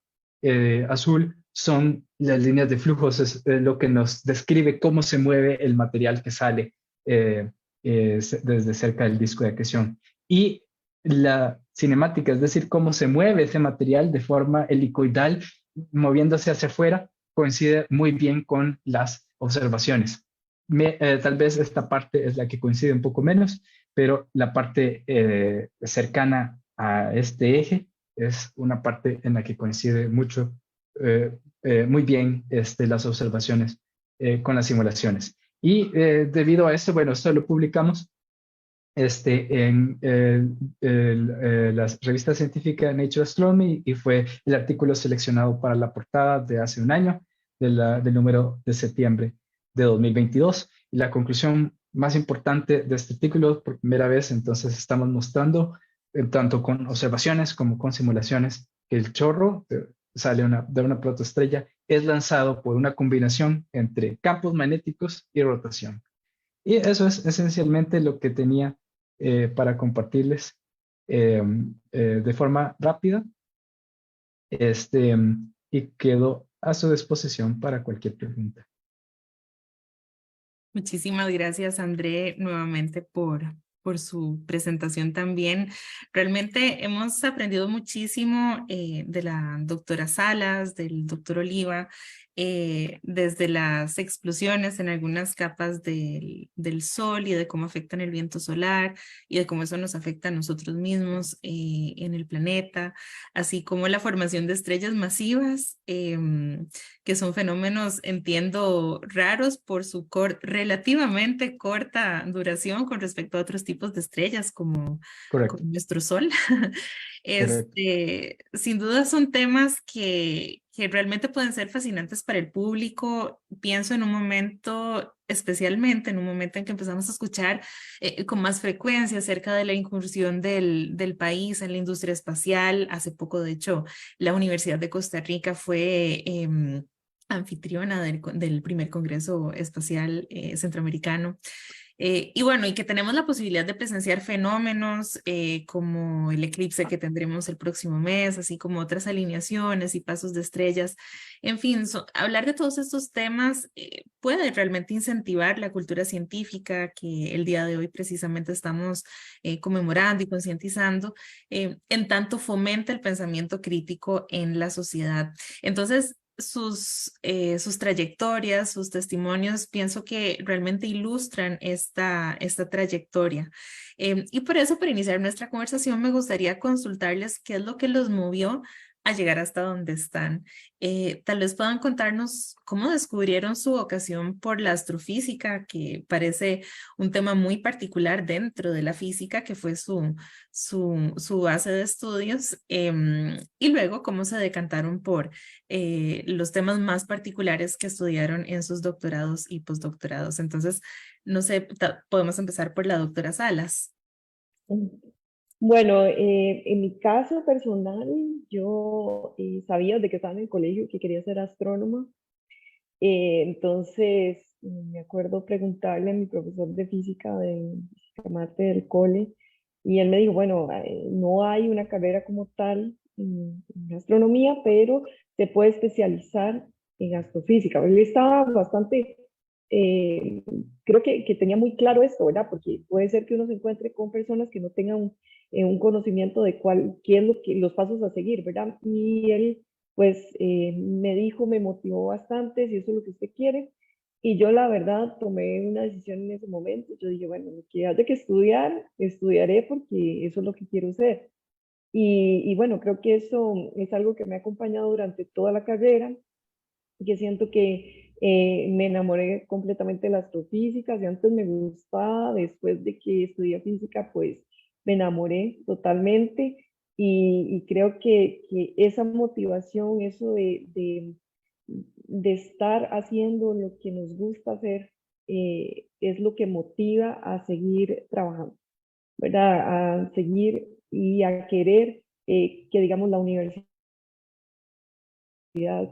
azul son las líneas de flujos, es lo que nos describe cómo se mueve el material que sale desde cerca del disco de acreción. Y la cinemática, es decir, cómo se mueve ese material de forma helicoidal, moviéndose hacia afuera, coincide muy bien con las observaciones. Tal vez esta parte es la que coincide un poco menos, pero la parte cercana a este eje es una parte en la que coincide mucho, muy bien las observaciones con las simulaciones. Y debido a esto, bueno, esto lo publicamos en la revista científica Nature Astronomy, y fue el artículo seleccionado para la portada de hace un año, del número de septiembre de 2022. Y la conclusión más importante de este artículo, por primera vez, entonces estamos mostrando, tanto con observaciones como con simulaciones, que el chorro sale de una protoestrella, es lanzado por una combinación entre campos magnéticos y rotación. Y eso es esencialmente lo que tenía para compartirles de forma rápida, y quedo a su disposición para cualquier pregunta. Muchísimas gracias, André, nuevamente por su presentación también. Realmente hemos aprendido muchísimo de la doctora Salas, del doctor Oliva, desde las explosiones en algunas capas del sol y de cómo afectan el viento solar y de cómo eso nos afecta a nosotros mismos en el planeta, así como la formación de estrellas masivas, que son fenómenos, entiendo, raros por su relativamente corta duración con respecto a otros tipos de estrellas como Correcto. nuestro Sol. Correcto. Sin duda son temas que realmente pueden ser fascinantes para el público. Pienso en un momento, especialmente en un momento en que empezamos a escuchar con más frecuencia acerca de la incursión del país en la industria espacial. Hace poco, de hecho, la Universidad de Costa Rica fue anfitriona del primer Congreso Espacial Centroamericano. Y bueno, y que tenemos la posibilidad de presenciar fenómenos como el eclipse que tendremos el próximo mes, así como otras alineaciones y pasos de estrellas. En fin, hablar de todos estos temas puede realmente incentivar la cultura científica que el día de hoy precisamente estamos conmemorando y concientizando, en tanto fomenta el pensamiento crítico en la sociedad. Entonces, sus trayectorias, sus testimonios, pienso que realmente ilustran esta trayectoria. Y por eso, para iniciar nuestra conversación, me gustaría consultarles qué es lo que los movió a llegar hasta donde están. Tal vez puedan contarnos cómo descubrieron su vocación por la astrofísica, que parece un tema muy particular dentro de la física, que fue su base de estudios, y luego cómo se decantaron por los temas más particulares que estudiaron en sus doctorados y postdoctorados. Entonces, no sé, podemos empezar por la doctora Salas. Bueno, en mi caso personal, yo sabía desde que estaba en el colegio que quería ser astrónoma. Entonces, me acuerdo preguntarle a mi profesor de física, de física mate del cole, y él me dijo, bueno, no hay una carrera como tal en astronomía, pero se puede especializar en astrofísica. Él estaba bastante, eh, creo que tenía muy claro esto, ¿verdad? Porque puede ser que uno se encuentre con personas que no tengan un conocimiento de qué es lo que, los pasos a seguir, ¿verdad? Y él pues me dijo, me motivó bastante, si eso es lo que usted quiere. Y yo la verdad tomé una decisión en ese momento. Yo dije, bueno, lo que haya que estudiar, estudiaré porque eso es lo que quiero ser. Y bueno, creo que eso es algo que me ha acompañado durante toda la carrera, que siento que me enamoré completamente de la astrofísica. Si antes me gustaba, después de que estudié física, pues me enamoré totalmente y creo que esa motivación, eso de estar haciendo lo que nos gusta hacer, es lo que motiva a seguir trabajando, ¿verdad? A seguir y a querer que, digamos, la universidad,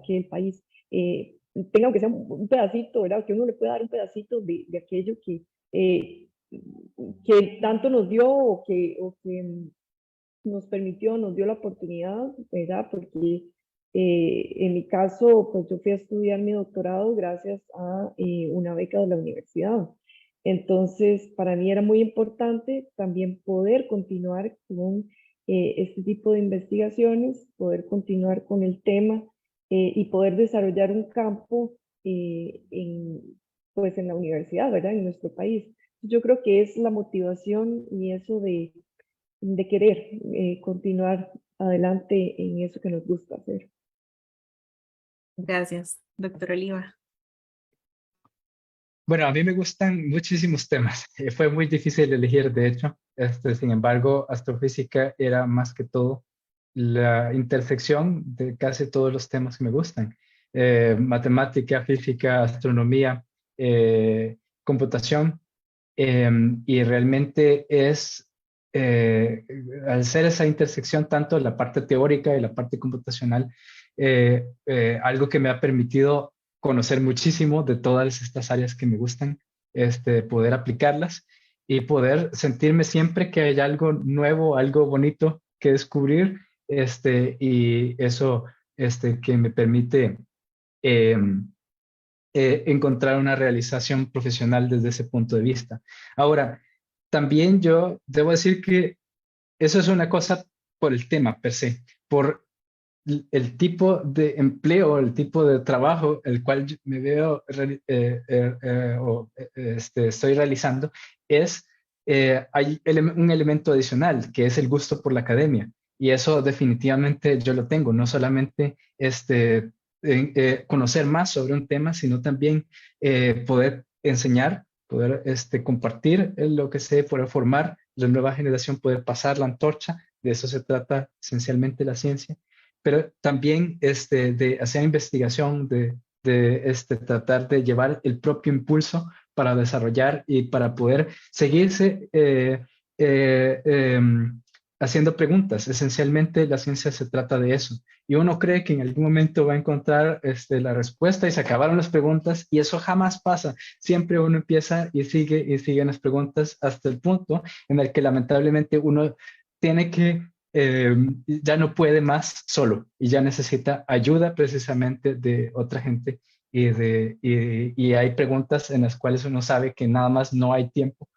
que el país tenga aunque sea un pedacito, ¿verdad? Que uno le pueda dar un pedacito de aquello eh, que tanto nos dio o que nos permitió, nos dio la oportunidad, ¿verdad? Porque en mi caso, pues yo fui a estudiar mi doctorado gracias a una beca de la universidad. Entonces, para mí era muy importante también poder continuar con este tipo de investigaciones, poder continuar con el tema y poder desarrollar un campo pues en la universidad, ¿verdad? En nuestro país. Yo creo que es la motivación y eso de querer continuar adelante en eso que nos gusta hacer. Gracias, doctora Oliva. Bueno, a mí me gustan muchísimos temas. Fue muy difícil elegir, de hecho. Sin embargo, astrofísica era más que todo la intersección de casi todos los temas que me gustan. Matemática, física, astronomía, computación. Y realmente es, eh, al ser esa intersección, tanto la parte teórica y la parte computacional, algo que me ha permitido conocer muchísimo de todas estas áreas que me gustan, poder aplicarlas y poder sentirme siempre que hay algo nuevo, algo bonito que descubrir, y eso que me permite encontrar una realización profesional desde ese punto de vista. Ahora, también yo debo decir que eso es una cosa por el tema per se, por el tipo de empleo, el tipo de trabajo el cual me veo estoy realizando, hay un elemento adicional que es el gusto por la academia. Y eso definitivamente yo lo tengo, no solamente conocer más sobre un tema, sino también poder enseñar, poder compartir lo que sé, poder formar la nueva generación, poder pasar la antorcha. De eso se trata esencialmente la ciencia, pero también de hacer investigación, de tratar de llevar el propio impulso para desarrollar y para poder seguirse haciendo preguntas. Esencialmente la ciencia se trata de eso. Y uno cree que en algún momento va a encontrar la respuesta y se acabaron las preguntas, y eso jamás pasa. Siempre uno empieza y sigue en las preguntas hasta el punto en el que lamentablemente uno tiene que ya no puede más solo y ya necesita ayuda precisamente de otra gente y hay preguntas en las cuales uno sabe que nada más no hay tiempo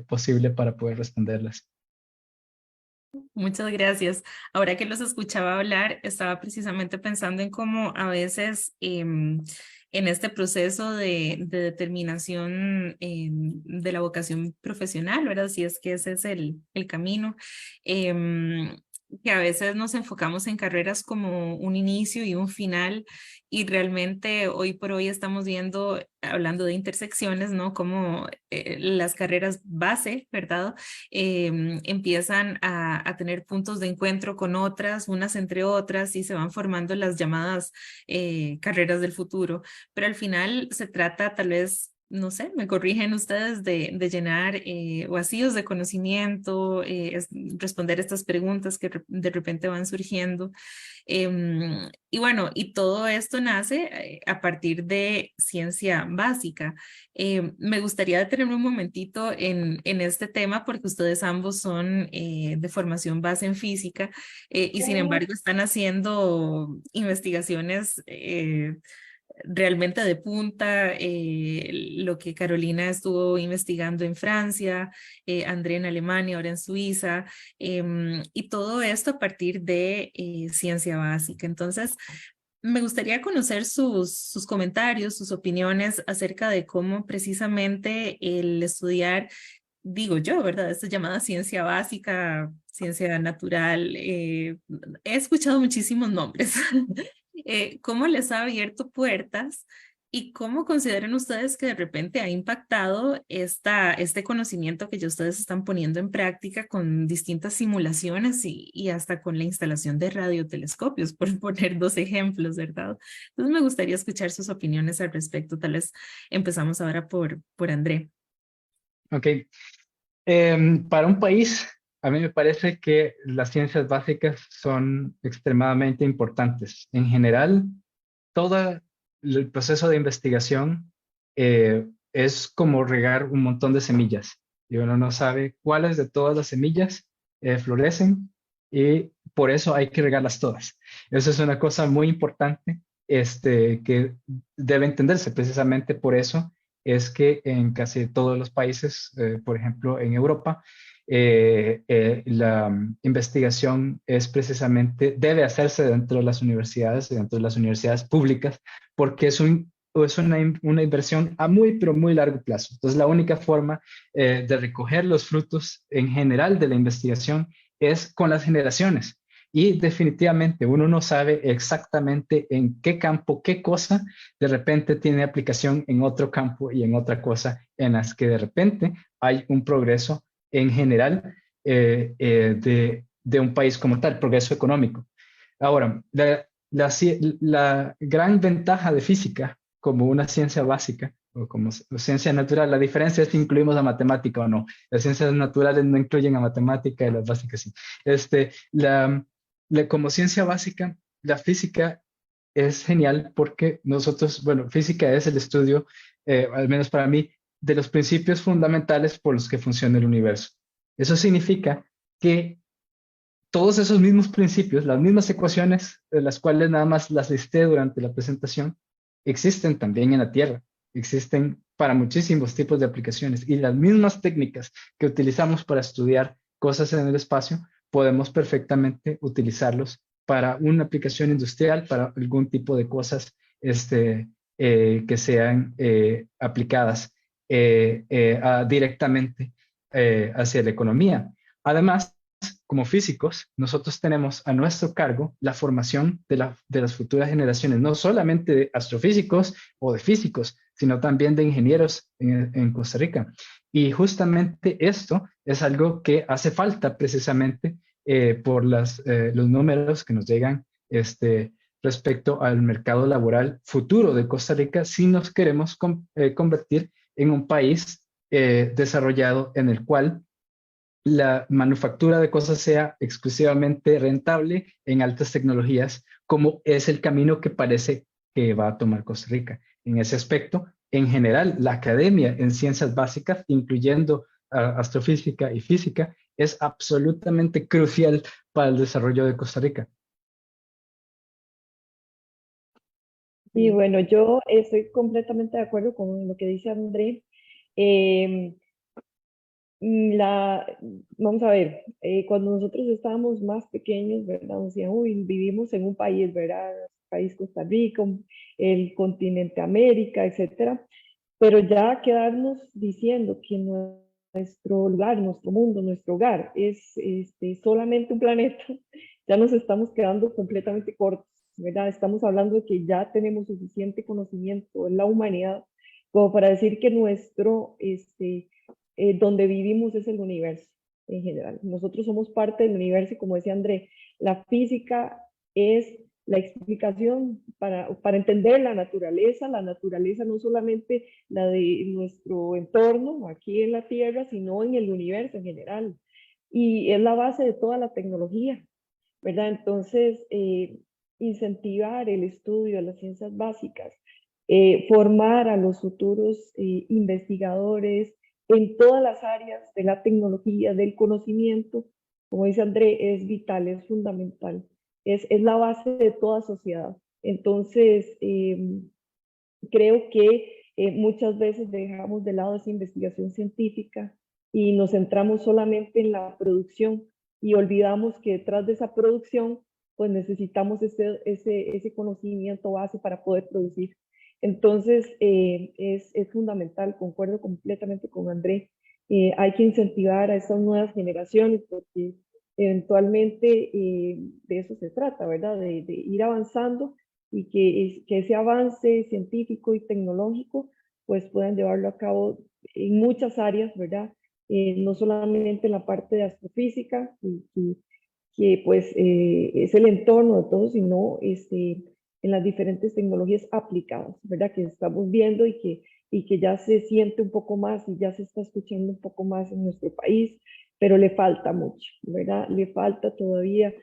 posible para poder responderlas. Muchas gracias. Ahora que los escuchaba hablar, estaba precisamente pensando en cómo a veces en este proceso de determinación de la vocación profesional, ¿verdad? Si es que ese es el camino, em, que a veces nos enfocamos en carreras como un inicio y un final, y realmente hoy por hoy estamos viendo, hablando de intersecciones, ¿no? Como las carreras base, ¿verdad? Empiezan a tener puntos de encuentro con otras, unas entre otras, y se van formando las llamadas carreras del futuro. Pero al final se trata tal vez, no sé, me corrigen ustedes, de llenar vacíos de conocimiento, responder estas preguntas que de repente van surgiendo. Y bueno, y todo esto nace a partir de ciencia básica. Me gustaría detenerme un momentito en este tema porque ustedes ambos son de formación base en física, y sin embargo están haciendo investigaciones realmente de punta, lo que Carolina estuvo investigando en Francia, André en Alemania, ahora en Suiza, y todo esto a partir de ciencia básica. Entonces, me gustaría conocer sus comentarios, sus opiniones acerca de cómo precisamente el estudiar, digo yo, ¿verdad? Esta llamada ciencia básica, ciencia natural, he escuchado muchísimos nombres. ¿Cómo les ha abierto puertas y cómo consideran ustedes que de repente ha impactado este conocimiento que ya ustedes están poniendo en práctica con distintas simulaciones y hasta con la instalación de radiotelescopios, por poner dos ejemplos, ¿verdad? Entonces me gustaría escuchar sus opiniones al respecto. Tal vez empezamos ahora por André. Ok. Para un país, a mí me parece que las ciencias básicas son extremadamente importantes. En general, todo el proceso de investigación es como regar un montón de semillas y uno no sabe cuáles de todas las semillas florecen y por eso hay que regarlas todas. Eso es una cosa muy importante que debe entenderse. Precisamente por eso es que en casi todos los países, por ejemplo en Europa, la investigación es precisamente, debe hacerse dentro de las universidades, dentro de las universidades públicas, porque es una inversión a muy, pero muy largo plazo. Entonces, la única forma de recoger los frutos en general de la investigación es con las generaciones. Y definitivamente uno no sabe exactamente en qué campo, qué cosa de repente tiene aplicación en otro campo y en otra cosa en las que de repente hay un progreso en general de un país como tal, progreso económico. Ahora, la gran ventaja de física como una ciencia básica o como ciencia natural, la diferencia es si incluimos a matemática o no. Las ciencias naturales no incluyen a matemática y las básicas sí. Como ciencia básica, la física es genial porque nosotros, bueno, física es el estudio, al menos para mí, de los principios fundamentales por los que funciona el universo. Eso significa que todos esos mismos principios, las mismas ecuaciones, de las cuales nada más las listé durante la presentación, existen también en la Tierra, existen para muchísimos tipos de aplicaciones y las mismas técnicas que utilizamos para estudiar cosas en el espacio, podemos perfectamente utilizarlos para una aplicación industrial, para algún tipo de cosas que sean aplicadas directamente hacia la economía. Además, como físicos, nosotros tenemos a nuestro cargo la formación de las futuras generaciones, no solamente de astrofísicos o de físicos, sino también de ingenieros en Costa Rica. Y justamente esto es algo que hace falta precisamente por los números que nos llegan respecto al mercado laboral futuro de Costa Rica si nos queremos convertir en un país desarrollado en el cual la manufactura de cosas sea exclusivamente rentable en altas tecnologías, como es el camino que parece que va a tomar Costa Rica. En ese aspecto, en general, la academia en ciencias básicas, incluyendo astrofísica y física, es absolutamente crucial para el desarrollo de Costa Rica. Y bueno, yo estoy completamente de acuerdo con lo que dice André. Vamos a ver, cuando nosotros estábamos más pequeños, ¿verdad? Decían, uy, vivimos en un país, ¿verdad? País Costa Rica, el continente América, etcétera. Pero ya quedarnos diciendo que nuestro lugar, nuestro mundo, nuestro hogar es solamente un planeta, ya nos estamos quedando completamente cortos, ¿verdad? Estamos hablando de que ya tenemos suficiente conocimiento en la humanidad como para decir que donde vivimos es el universo en general. Nosotros somos parte del universo y como decía André, la física es la explicación para entender la naturaleza no solamente la de nuestro entorno aquí en la Tierra, sino en el universo en general. Y es la base de toda la tecnología, ¿verdad? Entonces, incentivar el estudio de las ciencias básicas, formar a los futuros investigadores en todas las áreas de la tecnología, del conocimiento, como dice André, es vital, es fundamental, es la base de toda sociedad. Entonces, creo que muchas veces dejamos de lado esa investigación científica y nos centramos solamente en la producción y olvidamos que detrás de esa producción pues necesitamos ese conocimiento base para poder producir. Entonces es fundamental, concuerdo completamente con André, hay que incentivar a esas nuevas generaciones porque eventualmente de eso se trata, ¿verdad? De ir avanzando y que ese avance científico y tecnológico pues puedan llevarlo a cabo en muchas áreas, ¿verdad? No solamente en la parte de astrofísica, que pues es el entorno de todo, sino en las diferentes tecnologías aplicadas, ¿verdad? Que estamos viendo y que ya se siente un poco más y ya se está escuchando un poco más en nuestro país, pero le falta mucho, ¿verdad? Le falta todavía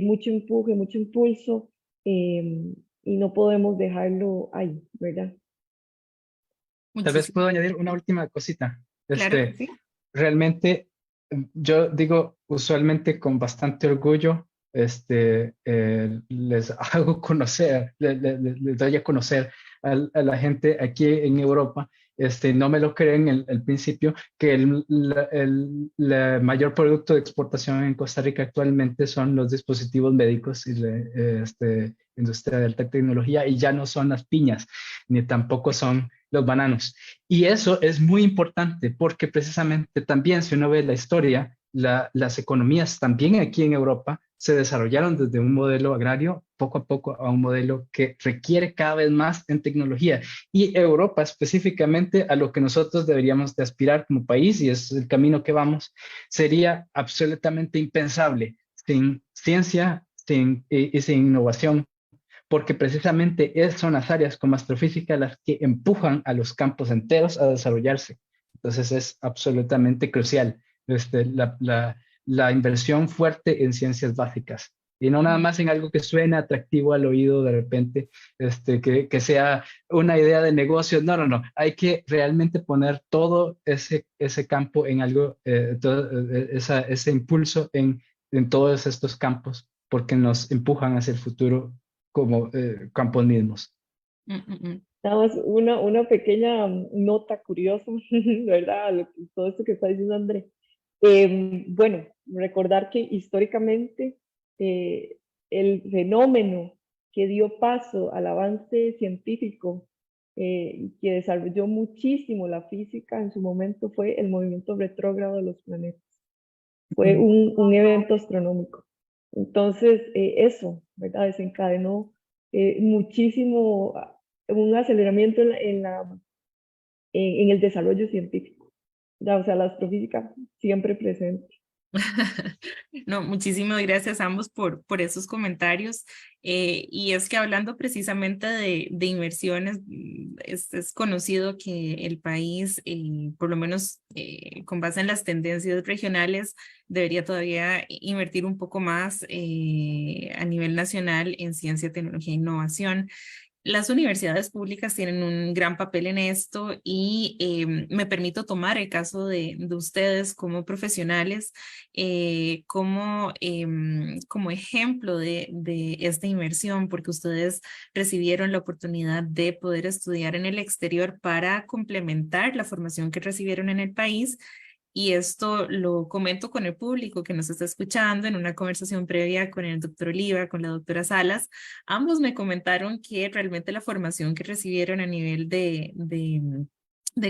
mucho empuje, mucho impulso, y no podemos dejarlo ahí, ¿verdad? Tal vez Muchísimas. puedo añadir una última cosita. Claro que sí. Realmente, yo digo usualmente con bastante orgullo, les hago conocer, les doy a conocer a la gente aquí en Europa, no me lo creen al principio, que el mayor producto de exportación en Costa Rica actualmente son los dispositivos médicos y la industria de alta tecnología, y ya no son las piñas, ni tampoco son los bananos. Y eso es muy importante porque precisamente también, si uno ve la historia, las economías también aquí en Europa se desarrollaron desde un modelo agrario poco a poco a un modelo que requiere cada vez más en tecnología. Y Europa específicamente, a lo que nosotros deberíamos de aspirar como país, y es el camino que vamos, sería absolutamente impensable sin ciencia y sin innovación, porque precisamente son las áreas como astrofísica las que empujan a los campos enteros a desarrollarse. Entonces es absolutamente crucial la inversión fuerte en ciencias básicas. Y no nada más en algo que suene atractivo al oído de repente, que sea una idea de negocio. No, no, no. Hay que realmente poner todo ese campo en algo, ese impulso en todos estos campos, porque nos empujan hacia el futuro como campos mismos. Mm, mm, mm. Nada más una pequeña nota curiosa, ¿verdad? Todo esto que está diciendo André. Bueno, recordar que históricamente eh, el fenómeno que dio paso al avance científico y que desarrolló muchísimo la física en su momento fue el movimiento retrógrado de los planetas. Fue un evento astronómico. Entonces, eso, ¿verdad? Desencadenó muchísimo, un aceleramiento en el desarrollo científico, ¿verdad? O sea, la astrofísica siempre presente. No, muchísimas gracias a ambos por esos comentarios. Y es que hablando precisamente de inversiones, es conocido que el país, por lo menos con base en las tendencias regionales, debería todavía invertir un poco más a nivel nacional en ciencia, tecnología e innovación. Las universidades públicas tienen un gran papel en esto y me permito tomar el caso de ustedes como profesionales como ejemplo de esta inversión, porque ustedes recibieron la oportunidad de poder estudiar en el exterior para complementar la formación que recibieron en el país. y esto lo comento con el público que nos está escuchando en una conversación previa con el doctor Oliva, con la doctora Salas. Ambos me comentaron que realmente la formación que recibieron a nivel de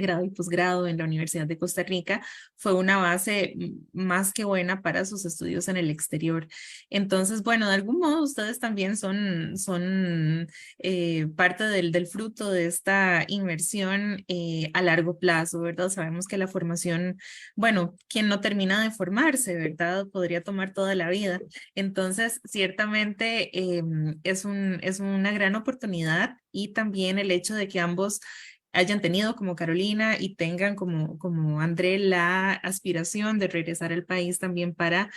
grado y posgrado en la Universidad de Costa Rica fue una base más que buena para sus estudios en el exterior. Entonces, bueno, de algún modo ustedes también son parte del fruto de esta inversión a largo plazo, ¿verdad? Sabemos que la formación, bueno, quien no termina de formarse, ¿verdad? Podría tomar toda la vida. Entonces, ciertamente es una gran oportunidad y también el hecho de que ambos hayan tenido como Carolina y tengan como André la aspiración de regresar al país también para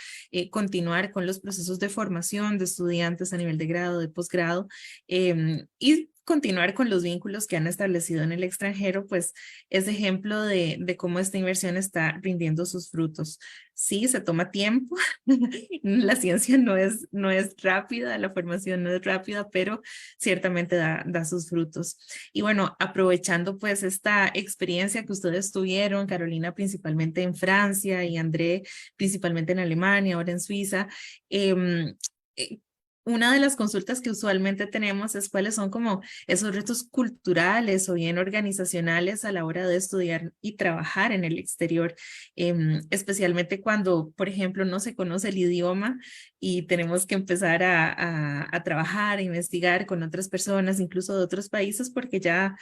continuar con los procesos de formación de estudiantes a nivel de grado, de posgrado y continuar con los vínculos que han establecido en el extranjero, pues es ejemplo de cómo esta inversión está rindiendo sus frutos. Sí, se toma tiempo, la ciencia no es rápida, la formación no es rápida, pero ciertamente da sus frutos. Y bueno, aprovechando pues esta experiencia que ustedes tuvieron, Carolina principalmente en Francia y André principalmente en Alemania, ahora en Suiza, eh, una de las consultas que usualmente tenemos es cuáles son como esos retos culturales o bien organizacionales a la hora de estudiar y trabajar en el exterior, especialmente cuando, por ejemplo, no se conoce el idioma y tenemos que empezar a trabajar, a investigar con otras personas, incluso de otros países, porque ya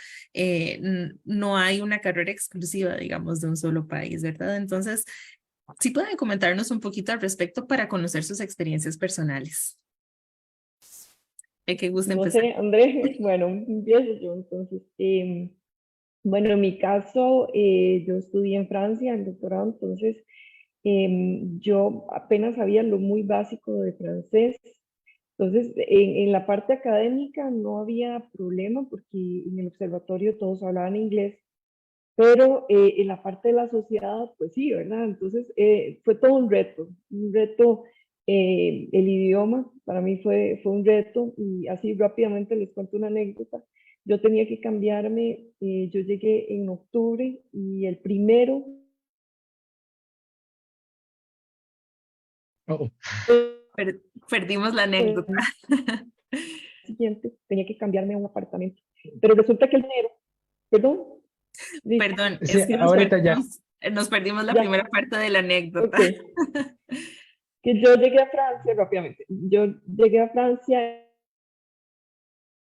no hay una carrera exclusiva, digamos, de un solo país, ¿verdad? Entonces, sí pueden comentarnos un poquito al respecto para conocer sus experiencias personales. Que guste No empezar. sé, André, bueno, empiezo yo entonces. Bueno, en mi caso, yo estudié en Francia, el doctorado, entonces yo apenas sabía lo muy básico de francés. Entonces, en la parte académica no había problema porque en el observatorio todos hablaban inglés, pero en la parte de la sociedad, pues sí, ¿verdad? Entonces, fue todo un reto, el idioma para mí fue un reto y así rápidamente les cuento una anécdota. Yo tenía que cambiarme, yo llegué en octubre y el primero Oh, Perdimos la anécdota. siguiente tenía que cambiarme a un apartamento. Pero resulta que el dinero, perdón, listo, Perdón, sí, es que ahorita ya. nos perdimos la ya, primera parte de la anécdota. ok. Que yo llegué a Francia rápidamente. Yo llegué a Francia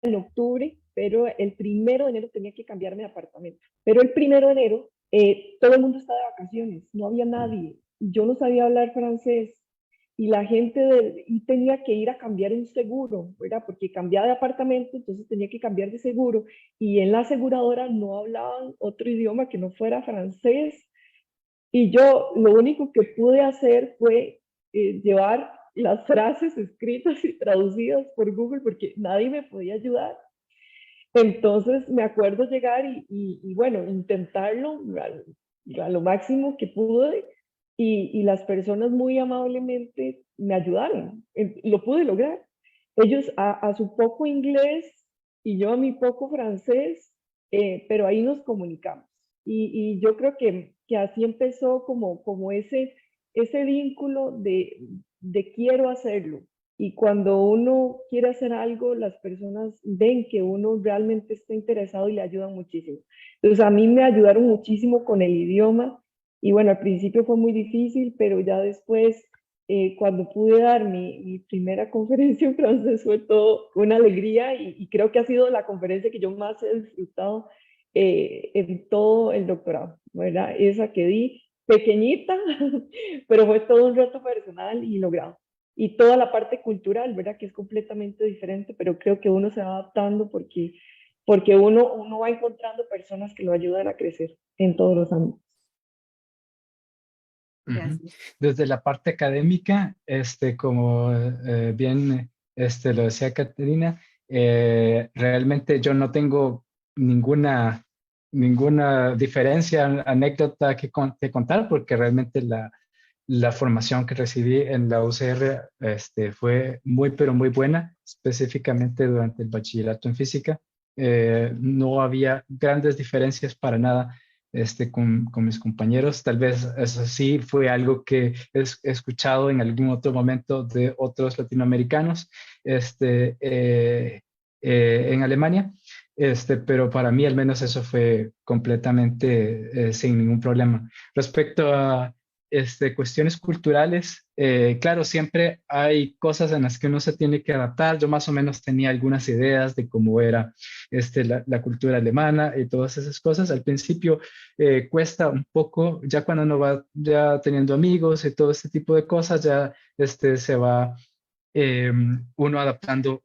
en octubre, pero el primero de enero tenía que cambiarme de apartamento. Pero el primero de enero todo el mundo estaba de vacaciones, no había nadie. Yo no sabía hablar francés y la gente y tenía que ir a cambiar un seguro, ¿verdad? Porque cambiaba de apartamento, entonces tenía que cambiar de seguro y en la aseguradora no hablaban otro idioma que no fuera francés. Y yo lo único que pude hacer fue llevar las frases escritas y traducidas por Google porque nadie me podía ayudar. Entonces me acuerdo llegar y bueno, intentarlo a lo máximo que pude y las personas muy amablemente me ayudaron. Lo pude lograr. Ellos a su poco inglés y yo a mi poco francés, pero ahí nos comunicamos. Y yo creo que así empezó como ese vínculo de quiero hacerlo. Y cuando uno quiere hacer algo, las personas ven que uno realmente está interesado y le ayudan muchísimo. Entonces, a mí me ayudaron muchísimo con el idioma. Y bueno, al principio fue muy difícil, pero ya después, cuando pude dar mi primera conferencia en francés, fue todo una alegría y creo que ha sido la conferencia que yo más he disfrutado en todo el doctorado, ¿verdad? Esa que di, pequeñita, pero fue todo un reto personal y logrado y toda la parte cultural, ¿verdad? Que es completamente diferente, pero creo que uno se va adaptando porque uno va encontrando personas que lo ayudan a crecer en todos los ámbitos. Ujú. Gracias. Desde la parte académica, como bien lo decía Caterina, realmente yo no tengo ninguna diferencia, anécdota que contar, porque realmente la formación que recibí en la UCR fue muy, pero muy buena, específicamente durante el bachillerato en física. No había grandes diferencias para nada con mis compañeros. Tal vez eso sí fue algo que he escuchado en algún otro momento de otros latinoamericanos en Alemania, pero para mí al menos eso fue completamente sin ningún problema. Respecto a cuestiones culturales, claro, siempre hay cosas en las que uno se tiene que adaptar. Yo más o menos tenía algunas ideas de cómo era la cultura alemana y todas esas cosas. Al principio cuesta un poco, ya cuando uno va ya teniendo amigos y todo este tipo de cosas, ya se va uno adaptando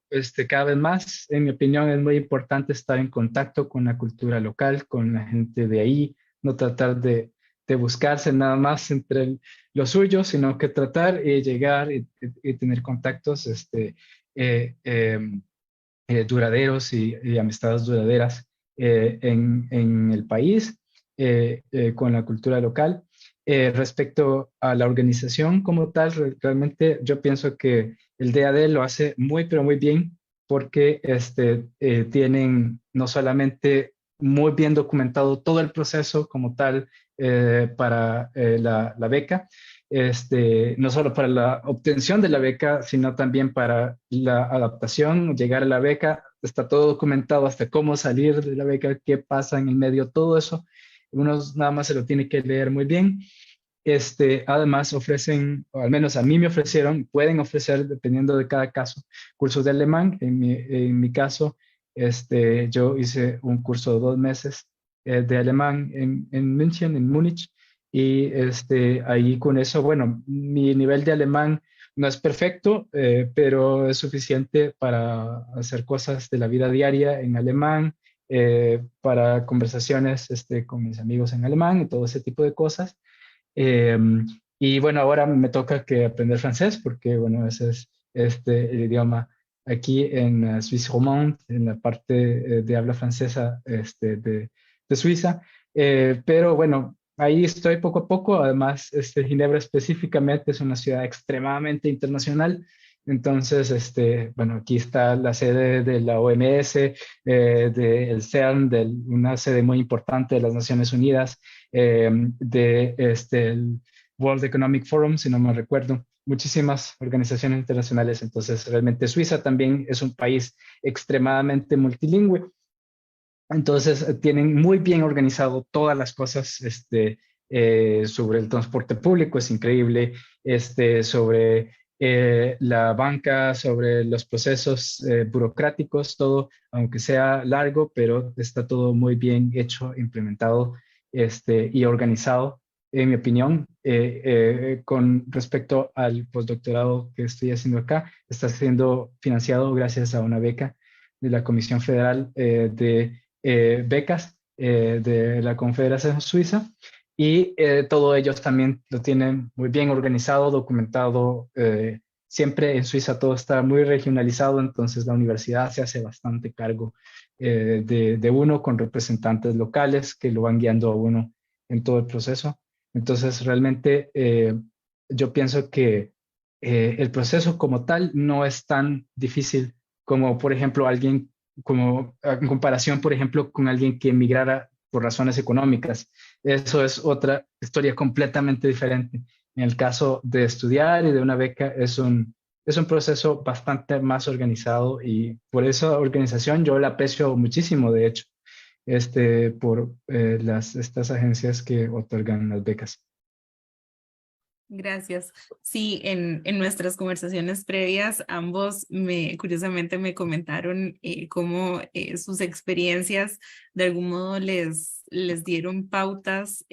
cada vez más. En mi opinión es muy importante estar en contacto con la cultura local, con la gente de ahí, no tratar de buscarse nada más entre los suyos, sino que tratar y llegar y tener contactos eh, eh, duraderos y amistades duraderas en el país con la cultura local. Respecto a la organización como tal, realmente yo pienso que el DAD lo hace muy, pero muy bien porque tienen no solamente muy bien documentado todo el proceso como tal para la beca, no solo para la obtención de la beca, sino también para la adaptación, llegar a la beca. Está todo documentado hasta cómo salir de la beca, qué pasa en el medio, todo eso. Uno nada más se lo tiene que leer muy bien. Además ofrecen, o al menos a mí me ofrecieron, pueden ofrecer, dependiendo de cada caso, cursos de alemán. En mi caso, yo hice un curso de 2 meses de alemán en München, en Múnich, y ahí con eso, bueno, mi nivel de alemán no es perfecto, pero es suficiente para hacer cosas de la vida diaria en alemán, para conversaciones con mis amigos en alemán y todo ese tipo de cosas. Eh, y bueno, ahora me toca que aprender francés porque, bueno, ese es el idioma aquí en Suisse romande, en la parte de habla francesa de Suiza. Pero bueno, ahí estoy poco a poco. Además, Ginebra específicamente es una ciudad extremadamente internacional. Entonces, bueno, aquí está la sede de la OMS, del CERN, de una sede muy importante de las Naciones Unidas, de el World Economic Forum, si no me recuerdo, muchísimas organizaciones internacionales. Entonces, realmente Suiza también es un país extremadamente multilingüe. Entonces, tienen muy bien organizado todas las cosas sobre el transporte público, es increíble, sobre la banca, sobre los procesos burocráticos, todo, aunque sea largo, pero está todo muy bien hecho, implementado y organizado, en mi opinión. Con respecto al postdoctorado que estoy haciendo acá, está siendo financiado gracias a una beca de la Comisión Federal de becas de la Confederación Suiza, y todo ellos también lo tienen muy bien organizado, documentado. Siempre en Suiza todo está muy regionalizado, entonces la universidad se hace bastante cargo de uno, con representantes locales que lo van guiando a uno en todo el proceso. Entonces realmente yo pienso que el proceso como tal no es tan difícil como, por ejemplo, alguien como en comparación, por ejemplo, con alguien que emigrara por razones económicas. Eso es otra historia completamente diferente. En el caso de estudiar y de una beca, es un proceso bastante más organizado, y por esa organización yo la aprecio muchísimo, de hecho, por estas agencias que otorgan las becas. Gracias. Sí, en nuestras conversaciones previas, ambos curiosamente me comentaron cómo sus experiencias de algún modo les dieron pautas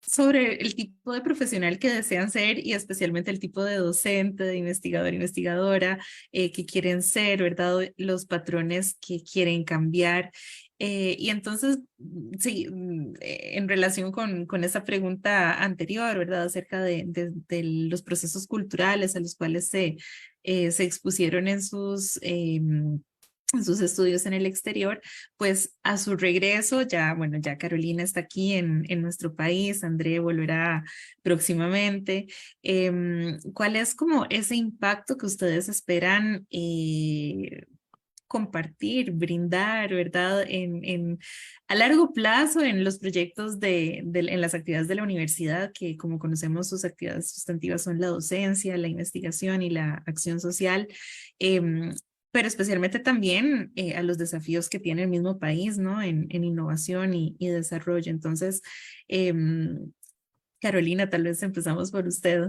sobre el tipo de profesional que desean ser, y especialmente el tipo de docente, de investigador, investigadora que quieren ser, ¿verdad? Los patrones que quieren cambiar. Y entonces, sí, en relación con esa pregunta anterior, ¿verdad? Acerca de los procesos culturales a los cuales se expusieron en sus estudios en el exterior, pues a su regreso, ya, bueno, ya Carolina está aquí en nuestro país, André volverá próximamente. ¿Cuál es como ese impacto que ustedes esperan compartir, brindar, ¿verdad? A largo plazo en los proyectos en las actividades de la universidad, que como conocemos sus actividades sustantivas son la docencia, la investigación y la acción social, em, pero especialmente también a los desafíos que tiene el mismo país, ¿no? En innovación y desarrollo. Entonces, em, Carolina, tal vez empezamos por usted.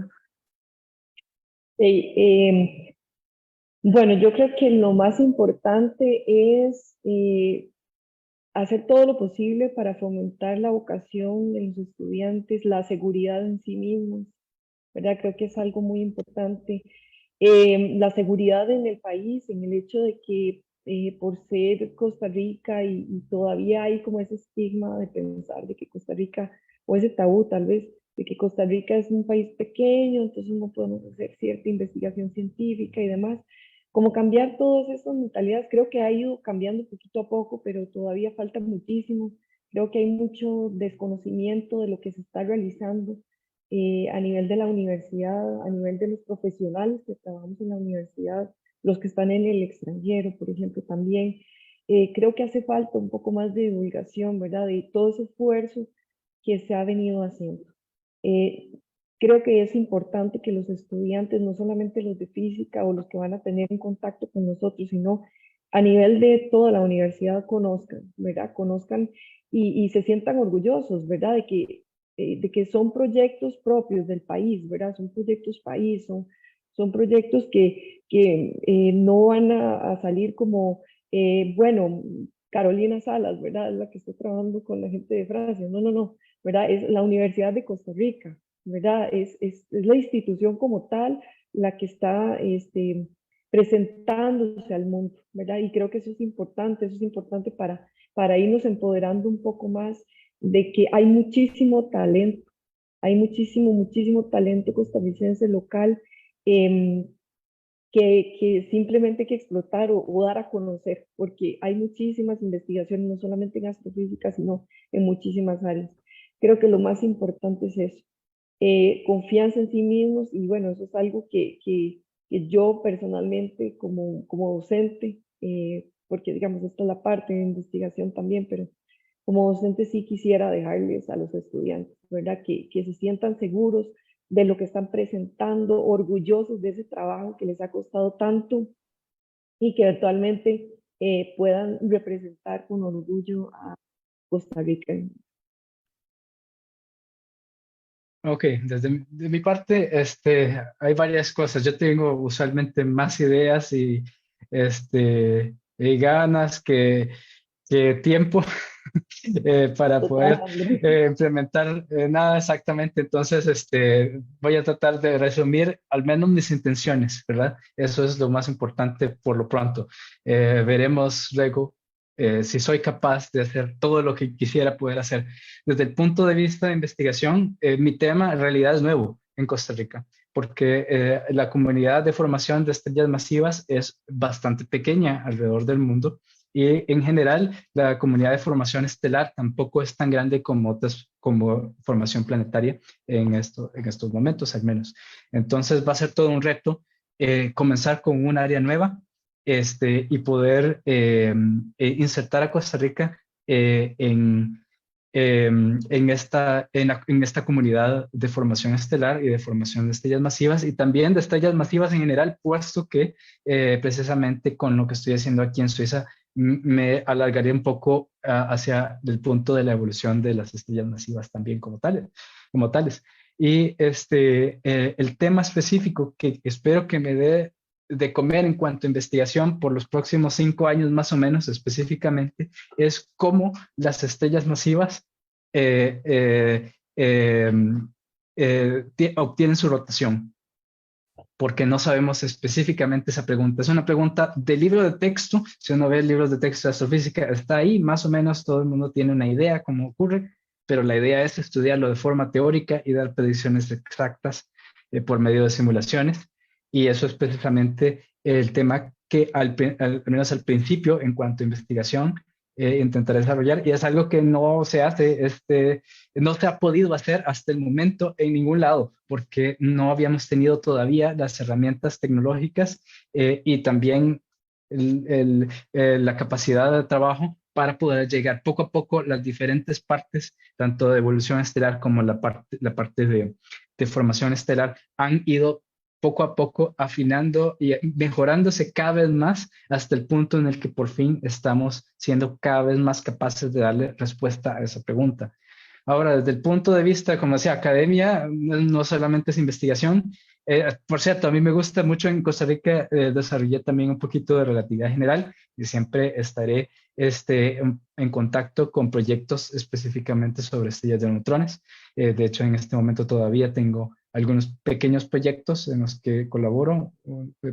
Sí, bueno, yo creo que lo más importante es hacer todo lo posible para fomentar la vocación de los estudiantes, la seguridad en sí mismos, ¿verdad? Creo que es algo muy importante. La seguridad en el país, en el hecho de que por ser Costa Rica y todavía hay como ese estigma de pensar de que Costa Rica, o ese tabú tal vez, de que Costa Rica es un país pequeño, entonces no podemos hacer cierta investigación científica y demás. Como cambiar todas estas mentalidades, creo que ha ido cambiando poquito a poco, pero todavía falta muchísimo. Creo que hay mucho desconocimiento de lo que se está realizando a nivel de la universidad, a nivel de los profesionales que trabajamos en la universidad, los que están en el extranjero, por ejemplo, también. Creo que hace falta un poco más de divulgación, ¿verdad? De todo ese esfuerzo que se ha venido haciendo. Eh, Creo que es importante que los estudiantes, no solamente los de física o los que van a tener en contacto con nosotros, sino a nivel de toda la universidad conozcan, ¿verdad? Conozcan y se sientan orgullosos, ¿verdad? De que son proyectos propios del país, ¿verdad? Son proyectos país, son proyectos que no van a salir como, bueno, Carolina Salas, ¿verdad? Es la que está trabajando con la gente de Francia. No, no, no, ¿verdad? Es la Universidad de Costa Rica, ¿verdad? Es la institución como tal la que está presentándose al mundo, ¿verdad? Y creo que eso es importante para irnos empoderando un poco más de que hay muchísimo talento, hay muchísimo, muchísimo talento costarricense local eh, que simplemente hay que explotar o dar a conocer, porque hay muchísimas investigaciones, no solamente en astrofísica, sino en muchísimas áreas. Creo que lo más importante es eso, confianza en sí mismos y bueno, eso es algo que yo personalmente como docente, porque digamos, esta es la parte de investigación también, pero como docente sí quisiera dejarles a los estudiantes, ¿verdad? Que se sientan seguros de lo que están presentando, orgullosos de ese trabajo que les ha costado tanto y que actualmente puedan representar con orgullo a Costa Rica. Ok, de mi parte, hay varias cosas. Yo tengo usualmente más ideas y ganas que tiempo para Total, poder Andrés. implementar nada exactamente. Entonces, voy a tratar de resumir al menos mis intenciones, ¿verdad? Eso es lo más importante por lo pronto. Veremos luego si soy capaz de hacer todo lo que quisiera poder hacer. Desde el punto de vista de investigación, mi tema en realidad es nuevo en Costa Rica, porque la comunidad de formación de estrellas masivas es bastante pequeña alrededor del mundo y en general la comunidad de formación estelar tampoco es tan grande como otras, como formación planetaria en estos momentos al menos. Entonces va a ser todo un reto comenzar con un área nueva y poder insertar a Costa Rica en esta comunidad de formación estelar y de formación de estrellas masivas y también de estrellas masivas en general, puesto que precisamente con lo que estoy haciendo aquí en Suiza me alargaría un poco hacia el punto de la evolución de las estrellas masivas también como tales. Como tales. Y el tema específico que espero que me dé de comer en cuanto a investigación por los próximos 5 años más o menos específicamente es cómo las estrellas masivas eh, eh, eh, obtienen su rotación, porque no sabemos específicamente esa pregunta. Es una pregunta de libro de texto. Si uno ve libros de texto de astrofísica, está ahí, más o menos todo el mundo tiene una idea cómo ocurre, pero la idea es estudiarlo de forma teórica y dar predicciones exactas por medio de simulaciones. Y eso es precisamente el tema que al menos al principio, en cuanto a investigación, intentar desarrollar. Y es algo que no se hace, no se ha podido hacer hasta el momento en ningún lado, porque no habíamos tenido todavía las herramientas tecnológicas y también la capacidad de trabajo para poder llegar poco a poco las diferentes partes, tanto de evolución estelar como la parte de formación estelar, han ido poco a poco afinando y mejorándose cada vez más hasta el punto en el que por fin estamos siendo cada vez más capaces de darle respuesta a esa pregunta. Ahora, desde el punto de vista, como decía, academia, no solamente es investigación. Por cierto, a mí me gusta mucho en Costa Rica, desarrollé también un poquito de relatividad general y siempre estaré en contacto con proyectos específicamente sobre estrellas de neutrones. De hecho, en este momento todavía tengo algunos pequeños proyectos en los que colaboro,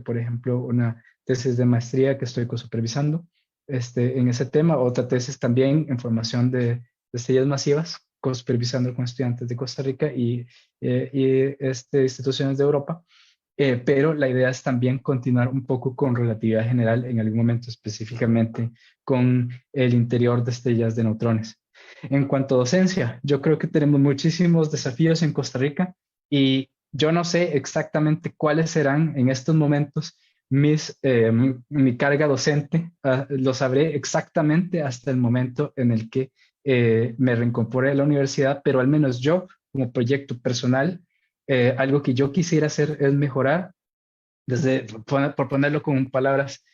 por ejemplo, una tesis de maestría que estoy supervisando en ese tema, otra tesis también en formación de estrellas masivas, supervisando con estudiantes de Costa Rica y instituciones de Europa. Pero la idea es también continuar un poco con relatividad general en algún momento específicamente con el interior de estrellas de neutrones. En cuanto a docencia, yo creo que tenemos muchísimos desafíos en Costa Rica y yo no sé exactamente cuáles serán en estos momentos mi carga docente. Lo sabré exactamente hasta el momento en el que me reincorporé a la universidad, pero al menos yo, como proyecto personal, algo que yo quisiera hacer es mejorar, por ponerlo con palabras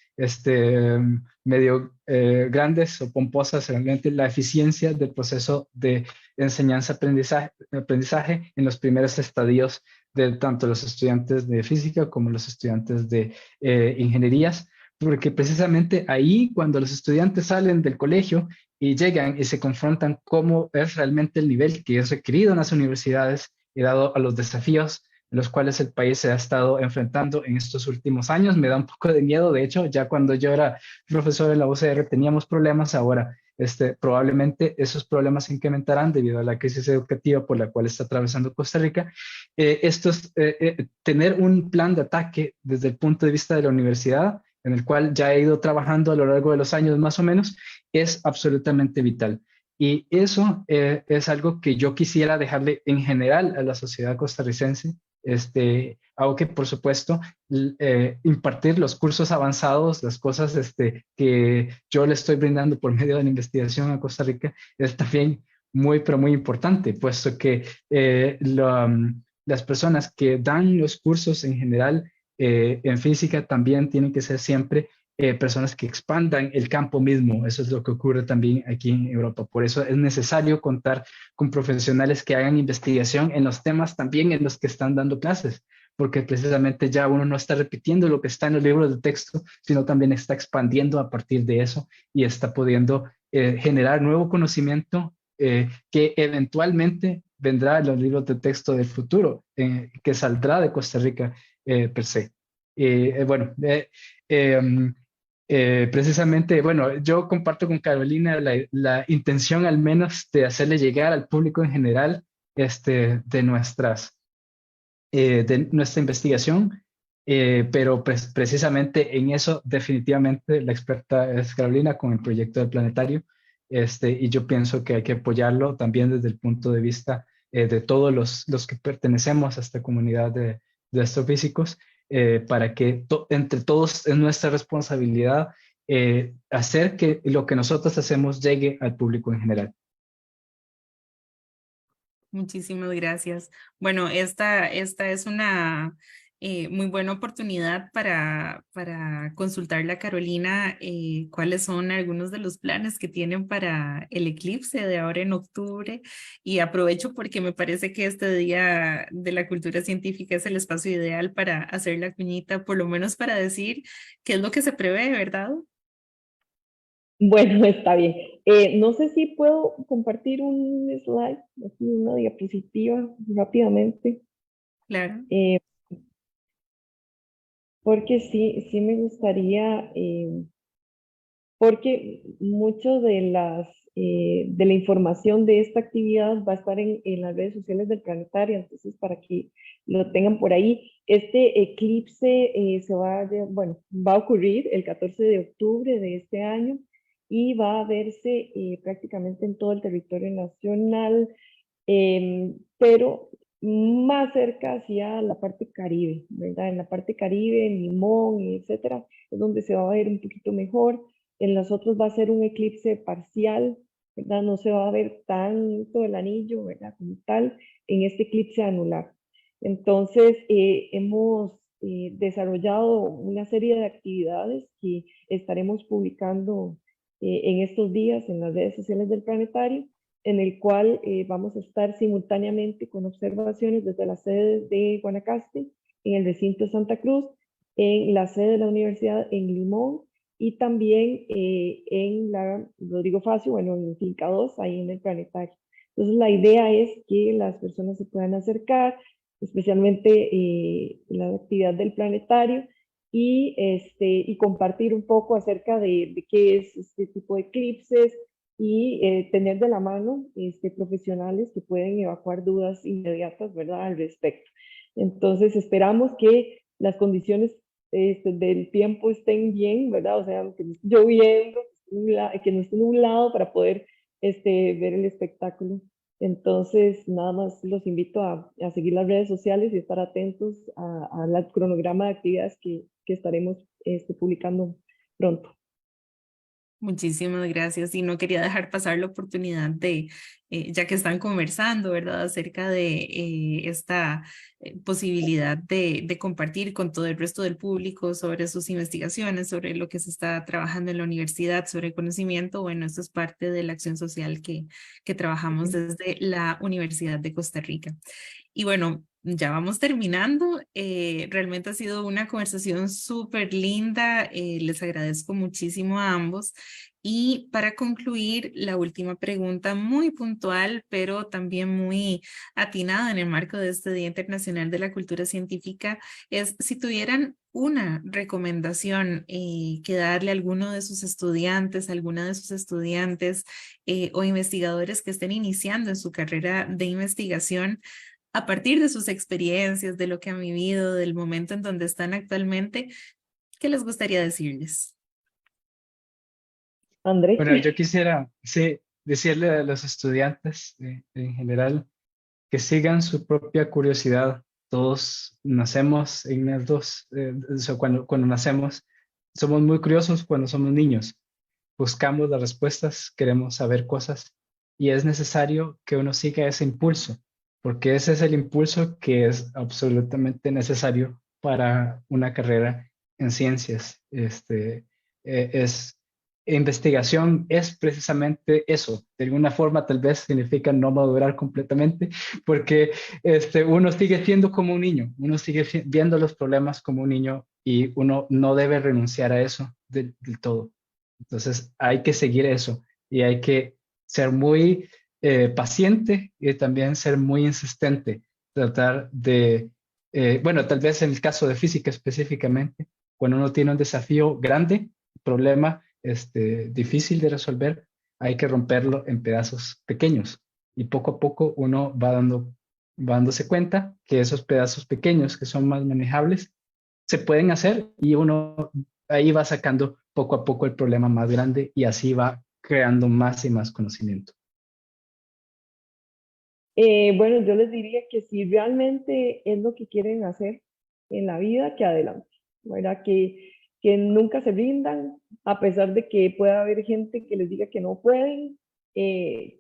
medio grandes o pomposas, realmente la eficiencia del proceso de enseñanza-aprendizaje en los primeros estadios de tanto los estudiantes de física como los estudiantes de ingenierías, porque precisamente ahí cuando los estudiantes salen del colegio y llegan y se confrontan cómo es realmente el nivel que es requerido en las universidades y dado a los desafíos en los cuales el país se ha estado enfrentando en estos últimos años. Me da un poco de miedo, de hecho, ya cuando yo era profesor en la UCR teníamos problemas, ahora probablemente esos problemas se incrementarán debido a la crisis educativa por la cual está atravesando Costa Rica. Tener un plan de ataque desde el punto de vista de la universidad, en el cual ya he ido trabajando a lo largo de los años más o menos, es absolutamente vital. Y eso es algo que yo quisiera dejarle en general a la sociedad costarricense, aunque por supuesto impartir los cursos avanzados, las cosas que yo le estoy brindando por medio de la investigación a Costa Rica es también muy, pero muy importante, puesto que las personas que dan los cursos en general en física también tienen que ser siempre personas que expandan el campo mismo. Eso es lo que ocurre también aquí en Europa. Por eso es necesario contar con profesionales que hagan investigación en los temas también en los que están dando clases, porque precisamente ya uno no está repitiendo lo que está en los libros de texto, sino también está expandiendo a partir de eso y está pudiendo generar nuevo conocimiento que eventualmente vendrá en los libros de texto del futuro, que saldrá de Costa Rica per se. Bueno, precisamente, bueno, yo comparto con Carolina la intención al menos de hacerle llegar al público en general de nuestra investigación, pero precisamente en eso definitivamente la experta es Carolina con el proyecto del planetario, y yo pienso que hay que apoyarlo también desde el punto de vista de todos los que pertenecemos a esta comunidad de astrofísicos, para que entre todos es nuestra responsabilidad hacer que lo que nosotros hacemos llegue al público en general. Muchísimas gracias. Bueno, esta es una muy buena oportunidad para consultarle a Carolina cuáles son algunos de los planes que tienen para el eclipse de ahora en octubre. Y aprovecho porque me parece que este Día de la Cultura Científica es el espacio ideal para hacer la cuñita, por lo menos para decir qué es lo que se prevé, ¿verdad? Bueno, está bien. No sé si puedo compartir un slide, así una diapositiva rápidamente, Claro. porque sí me gustaría, porque mucho de la información de esta actividad va a estar en las redes sociales del planetario, entonces para que lo tengan por ahí. Este eclipse va a ocurrir el 14 de octubre de este año y va a verse prácticamente en todo el territorio nacional, pero más cerca hacia la parte Caribe, ¿verdad? En la parte Caribe, en Limón, etcétera, es donde se va a ver un poquito mejor. En los otros va a ser un eclipse parcial, ¿verdad? No se va a ver tanto el anillo, ¿verdad? Como tal, en este eclipse anular. Entonces, hemos desarrollado una serie de actividades que estaremos publicando en estos días en las redes sociales del planetario, en el cual vamos a estar simultáneamente con observaciones desde la sede de Guanacaste, en el recinto de Santa Cruz, en la sede de la universidad en Limón y también en la Rodrigo Facio, bueno, en Finca 2, ahí en el planetario. Entonces la idea es que las personas se puedan acercar, especialmente la actividad del planetario, y compartir un poco acerca de qué es este tipo de eclipses, y tener de la mano profesionales que pueden evacuar dudas inmediatas, ¿verdad?, al respecto. Entonces, esperamos que las condiciones del tiempo estén bien, ¿verdad? O sea, que no esté lloviendo, que no esté nublado para poder ver el espectáculo. Entonces, nada más los invito a seguir las redes sociales y estar atentos al cronograma de actividades que estaremos publicando pronto. Muchísimas gracias. Y no quería dejar pasar la oportunidad de, ya que están conversando, ¿verdad?, acerca de esta posibilidad de compartir con todo el resto del público sobre sus investigaciones, sobre lo que se está trabajando en la universidad, sobre conocimiento. Bueno, esto es parte de la acción social que trabajamos desde la Universidad de Costa Rica. Y bueno, ya vamos terminando. Realmente ha sido una conversación súper linda. Les agradezco muchísimo a ambos. Y para concluir, la última pregunta muy puntual, pero también muy atinada en el marco de este Día Internacional de la Cultura Científica, es si tuvieran una recomendación que darle a alguno de sus estudiantes, alguna de sus estudiantes o investigadores que estén iniciando en su carrera de investigación, a partir de sus experiencias, de lo que han vivido, del momento en donde están actualmente, ¿qué les gustaría decirles? André. Bueno, yo quisiera, sí, decirle a los estudiantes en general que sigan su propia curiosidad. Todos nacemos innatos, o sea, cuando nacemos, somos muy curiosos cuando somos niños. Buscamos las respuestas, queremos saber cosas y es necesario que uno siga ese impulso, porque ese es el impulso que es absolutamente necesario para una carrera en ciencias. Es investigación es precisamente eso. De alguna forma tal vez significa no madurar completamente, porque uno sigue siendo como un niño, uno sigue viendo los problemas como un niño y uno no debe renunciar a eso del todo. Entonces hay que seguir eso y hay que ser muy paciente y también ser muy insistente. Tratar de, bueno, tal vez en el caso de física específicamente, cuando uno tiene un desafío grande, problema difícil de resolver, hay que romperlo en pedazos pequeños y poco a poco uno va dándose cuenta que esos pedazos pequeños que son más manejables se pueden hacer y uno ahí va sacando poco a poco el problema más grande y así va creando más y más conocimiento. Bueno, yo les diría que si realmente es lo que quieren hacer en la vida, que adelante, ¿verdad? Que nunca se rindan, a pesar de que pueda haber gente que les diga que no pueden,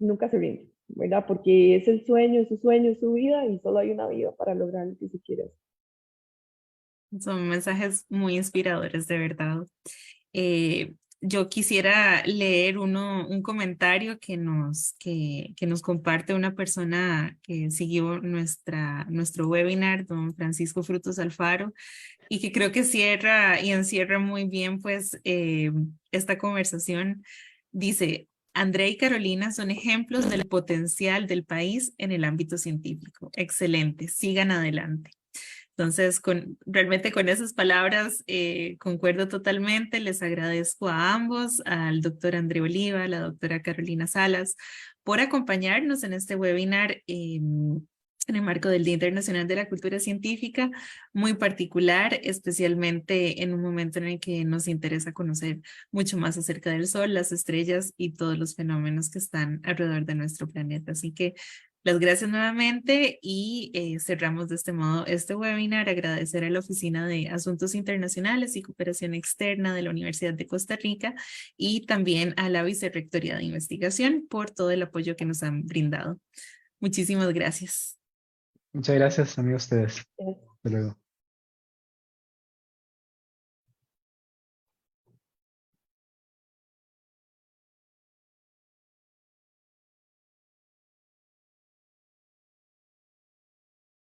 nunca se rinden, ¿verdad? Porque es el sueño, es su sueño, es su vida y solo hay una vida para lograr lo que se quiere hacer. Son mensajes muy inspiradores, de verdad. Yo quisiera leer un comentario que nos comparte una persona que siguió nuestro webinar, don Francisco Frutos Alfaro, y que creo que cierra y encierra muy bien pues esta conversación. Dice: Andrea y Carolina son ejemplos del potencial del país en el ámbito científico. Excelente, sigan adelante. Entonces, realmente con esas palabras concuerdo totalmente. Les agradezco a ambos, al doctor André Oliva, a la doctora Carolina Salas, por acompañarnos en este webinar en el marco del Día Internacional de la Cultura Científica, muy particular, especialmente en un momento en el que nos interesa conocer mucho más acerca del Sol, las estrellas y todos los fenómenos que están alrededor de nuestro planeta. Así que Las gracias nuevamente y cerramos de este modo este webinar. Agradecer a la Oficina de Asuntos Internacionales y Cooperación Externa de la Universidad de Costa Rica y también a la Vicerrectoría de Investigación por todo el apoyo que nos han brindado. Muchísimas gracias. Muchas gracias, amigos ustedes. Hasta luego.